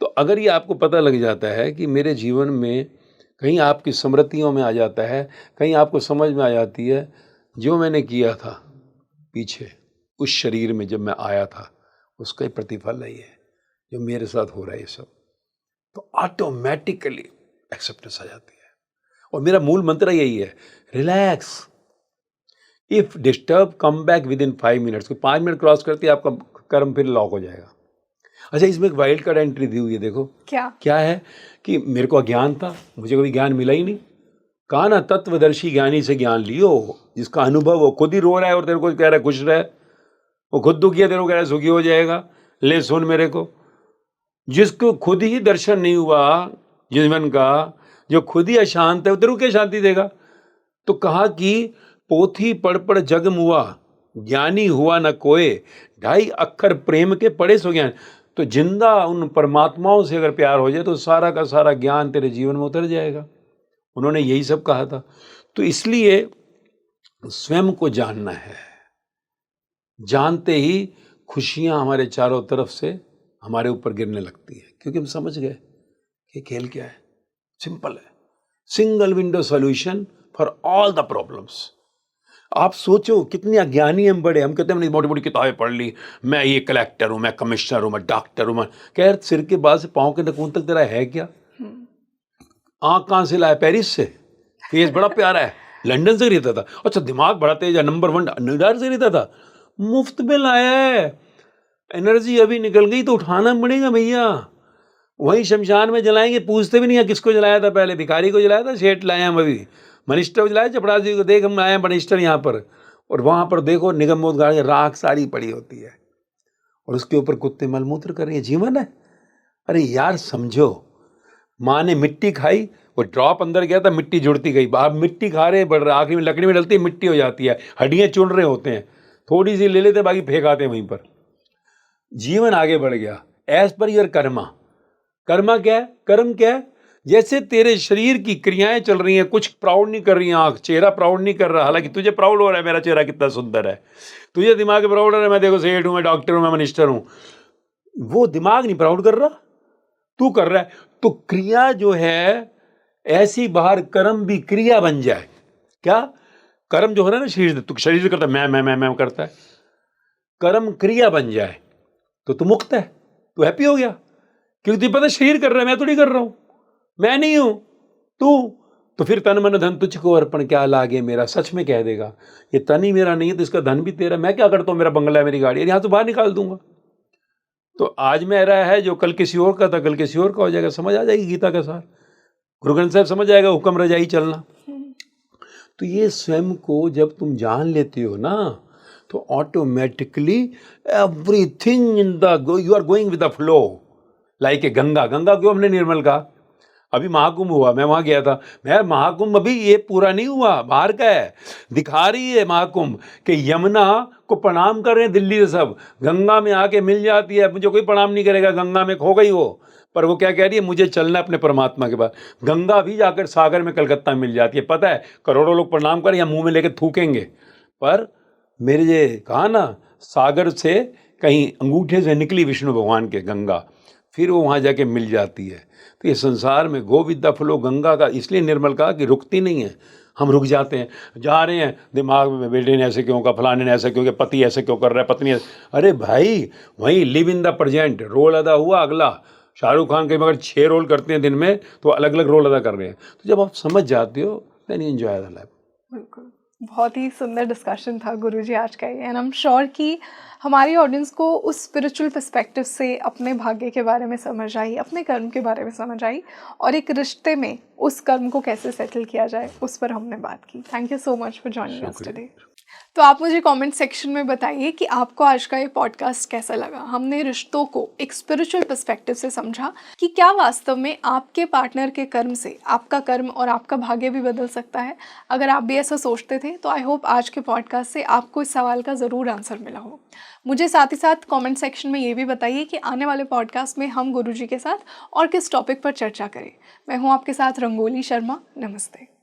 तो अगर ये आपको पता लग जाता है कि मेरे जीवन में कहीं आपकी स्मृतियों में आ जाता है, कहीं आपको समझ में आ जाती है, जो मैंने किया था पीछे उस शरीर में जब मैं आया था, उसका ही प्रतिफल है ये जो मेरे साथ हो रहा है ये सब, तो ऑटोमेटिकली एक्सेप्टेंस आ जाती है। और मेरा मूल मंत्र यही है, relax. If disturb come back with in 5 minutes. 5 minute cross करती है आपका कर्म फिर लॉक हो जाएगा। अच्छा, इसमें एक वाइल्ड कार्ड एंट्री दी हुई है, देखो क्या है कि मेरे को अज्ञान था, मुझे कभी ज्ञान मिला ही नहीं। कहा ना, तत्वदर्शी ज्ञानी से ज्ञान लियो, जिसका अनुभव हो, खुद ही रो रहा है और तेरे को कह रहा है खुश रहे, वो खुद दुखी है, तेरे को कह रहा है सुखी हो जाएगा। ले सुन मेरे को, जिसको खुद ही दर्शन नहीं हुआ जीवन का, जो खुद ही अशांत है, वो तेरे को क्या शांति देगा। तो कहा कि पोथी पढ़ पढ़ जग मुआ, ज्ञानी हुआ न कोय, 2.5 अक्षर प्रेम के पढ़े सो ज्ञान। तो जिंदा उन परमात्माओं से अगर प्यार हो जाए तो सारा का सारा ज्ञान तेरे जीवन में उतर जाएगा। उन्होंने यही सब कहा था। तो इसलिए स्वयं को जानना है, जानते ही खुशियां हमारे चारों तरफ से हमारे ऊपर गिरने लगती है, क्योंकि हम समझ गए कि खेल क्या है। सिंपल है, single window solution for all the problems. आप सोचो कितने अज्ञानी हम बड़े, हम कहते हैं हमने मोटी मोटी किताबें पढ़ ली, मैं ये कलेक्टर हूँ, मैं कमिश्नर हूँ, मैं डॉक्टर हूँ, मैं कह सिर के बाद से पाँव के नखून तक तेरा है क्या? आँख कहाँ से लाया? पेरिस से। फेस बड़ा प्यारा है, लंदन से खरीदा था। अच्छा, दिमाग बड़ा तेज है, नंबर 1 न्यूयॉर्क से खरीदा था। मुफ्त में लाया है, एनर्जी अभी निकल गई तो उठाना पड़ेगा भैया। वहीं शमशान में जलाएंगे, पूछते भी नहीं है किसको जलाया था, पहले भिखारी को जलाया था, सेठ लाए हम अभी, मनिस्टर को जलाया, चपड़ासी को, देख हम आए हैं मनिस्टर यहाँ पर। और वहाँ पर देखो निगमबोध गाड़ी राख सारी पड़ी होती है और उसके ऊपर कुत्ते मलमूत्र कर रही है। जीवन है। अरे यार समझो, माँ ने मिट्टी खाई, वो ड्रॉप अंदर गया था, मिट्टी जुड़ती गई, आप मिट्टी खा रहे बढ़ रहा, आखिर में लकड़ी में डलती है, मिट्टी हो जाती है, हड्डियाँ चुन रहे होते हैं, थोड़ी सी ले लेते बाकी फेंक आते हैं वहीं पर। जीवन आगे बढ़ गया as per your Karma. Karma क्या है? कर्म क्या है? जैसे तेरे शरीर की क्रियाएं चल रही हैं, कुछ प्राउड नहीं कर रही हैं, आँख चेहरा प्राउड नहीं कर रहा, हालांकि तुझे प्राउड हो रहा है मेरा चेहरा कितना सुंदर है, तुझे दिमाग प्राउड हो रहा है मैं देखो सेठ हूँ, मैं डॉक्टर हूँ, मैं मिनिस्टर हूँ, वो दिमाग नहीं प्राउड कर रहा, तू कर रहा है। तो क्रिया जो है ऐसी बाहर कर्म भी क्रिया बन जाए। क्या कर्म जो हो रहा है ना शरीर, तू शरीर से करता है मैं करता है, कर्म क्रिया बन जाए तो तू मुक्त है, तू हैप्पी हो गया, क्योंकि तुझे पता शरीर कर रहा है, मैं तो नहीं कर रहा हूं, मैं नहीं हूं तू। तो फिर तन मन धन तुझको अर्पण क्या लागे मेरा, सच में कह देगा ये तन ही मेरा नहीं है तो इसका धन भी तेरा, मैं क्या करता हूं, मेरा बंगला है, मेरी गाड़ी है, यहां तो बाहर निकाल दूंगा। तो आज मेरा है जो कल किसी और का था, कल किसी और का हो जाएगा। समझ आ जाएगी गीता का सार, गुरु ग्रंथ साहब समझ आएगा, हुक्म रजाई चलना। तो ये स्वयं को जब तुम जान लेते हो ना, तो automatically everything in the you are going with the flow, like a Ganga. Ganga क्यों हमने निर्मल कहा? अभी महाकुंभ हुआ, मैं वहां गया था, मैं महाकुंभ अभी ये पूरा नहीं हुआ, बाहर का है, दिखा रही है महाकुंभ कि यमुना को प्रणाम कर रहे हैं दिल्ली से सब, गंगा में आके मिल जाती है, मुझे कोई प्रणाम नहीं करेगा, गंगा में खो गई वो, पर वो क्या कह रही है, मुझे चलना अपने परमात्मा के पास। गंगा भी जाकर सागर में कलकत्ता में मिल जाती है, पता है, करोड़ों लोग प्रणाम करें या मुंह में लेकर थूकेंगे, पर मेरे ये कहा ना, सागर से कहीं अंगूठे से निकली विष्णु भगवान के गंगा, फिर वो वहाँ जाके मिल जाती है। तो ये संसार में go with the flow, Ganga का इसलिए निर्मल कहा कि रुकती नहीं है। हम रुक जाते हैं, जा रहे हैं दिमाग में, बेटे ने ऐसे क्यों कहा, फलाने ने ऐसे क्यों किया, पति ऐसे क्यों कर रहा है, पत्नी अरे भाई वहीं live in the present. Role अदा हुआ अगला, शाहरुख खान कहीं अगर 6 रोल करते हैं दिन में तो अलग अलग रोल अदा कर रहे हैं। तो जब आप समझ जाते हो then you enjoy the life. बिल्कुल, बहुत ही सुंदर डिस्कशन था गुरुजी आज का ये, एंड आई एम श्योर कि हमारी ऑडियंस को उस स्पिरिचुअल पर्सपेक्टिव से अपने भाग्य के बारे में समझ आई, अपने कर्म के बारे में समझ आई, और एक रिश्ते में उस कर्म को कैसे सेटल किया जाए उस पर हमने बात की। Thank you so much for joining us today. तो आप मुझे कमेंट सेक्शन में बताइए कि आपको आज का ये पॉडकास्ट कैसा लगा। हमने रिश्तों को एक स्पिरिचुअल पर्सपेक्टिव से समझा कि क्या वास्तव में आपके पार्टनर के कर्म से आपका कर्म और आपका भाग्य भी बदल सकता है। अगर आप भी ऐसा सोचते थे तो आई होप आज के पॉडकास्ट से आपको इस सवाल का ज़रूर आंसर मिला हो। मुझे साथ ही साथ कमेंट सेक्शन में ये भी बताइए कि आने वाले पॉडकास्ट में हम गुरुजी के साथ और किस टॉपिक पर चर्चा करें। मैं हूँ आपके साथ रंगोली शर्मा। नमस्ते।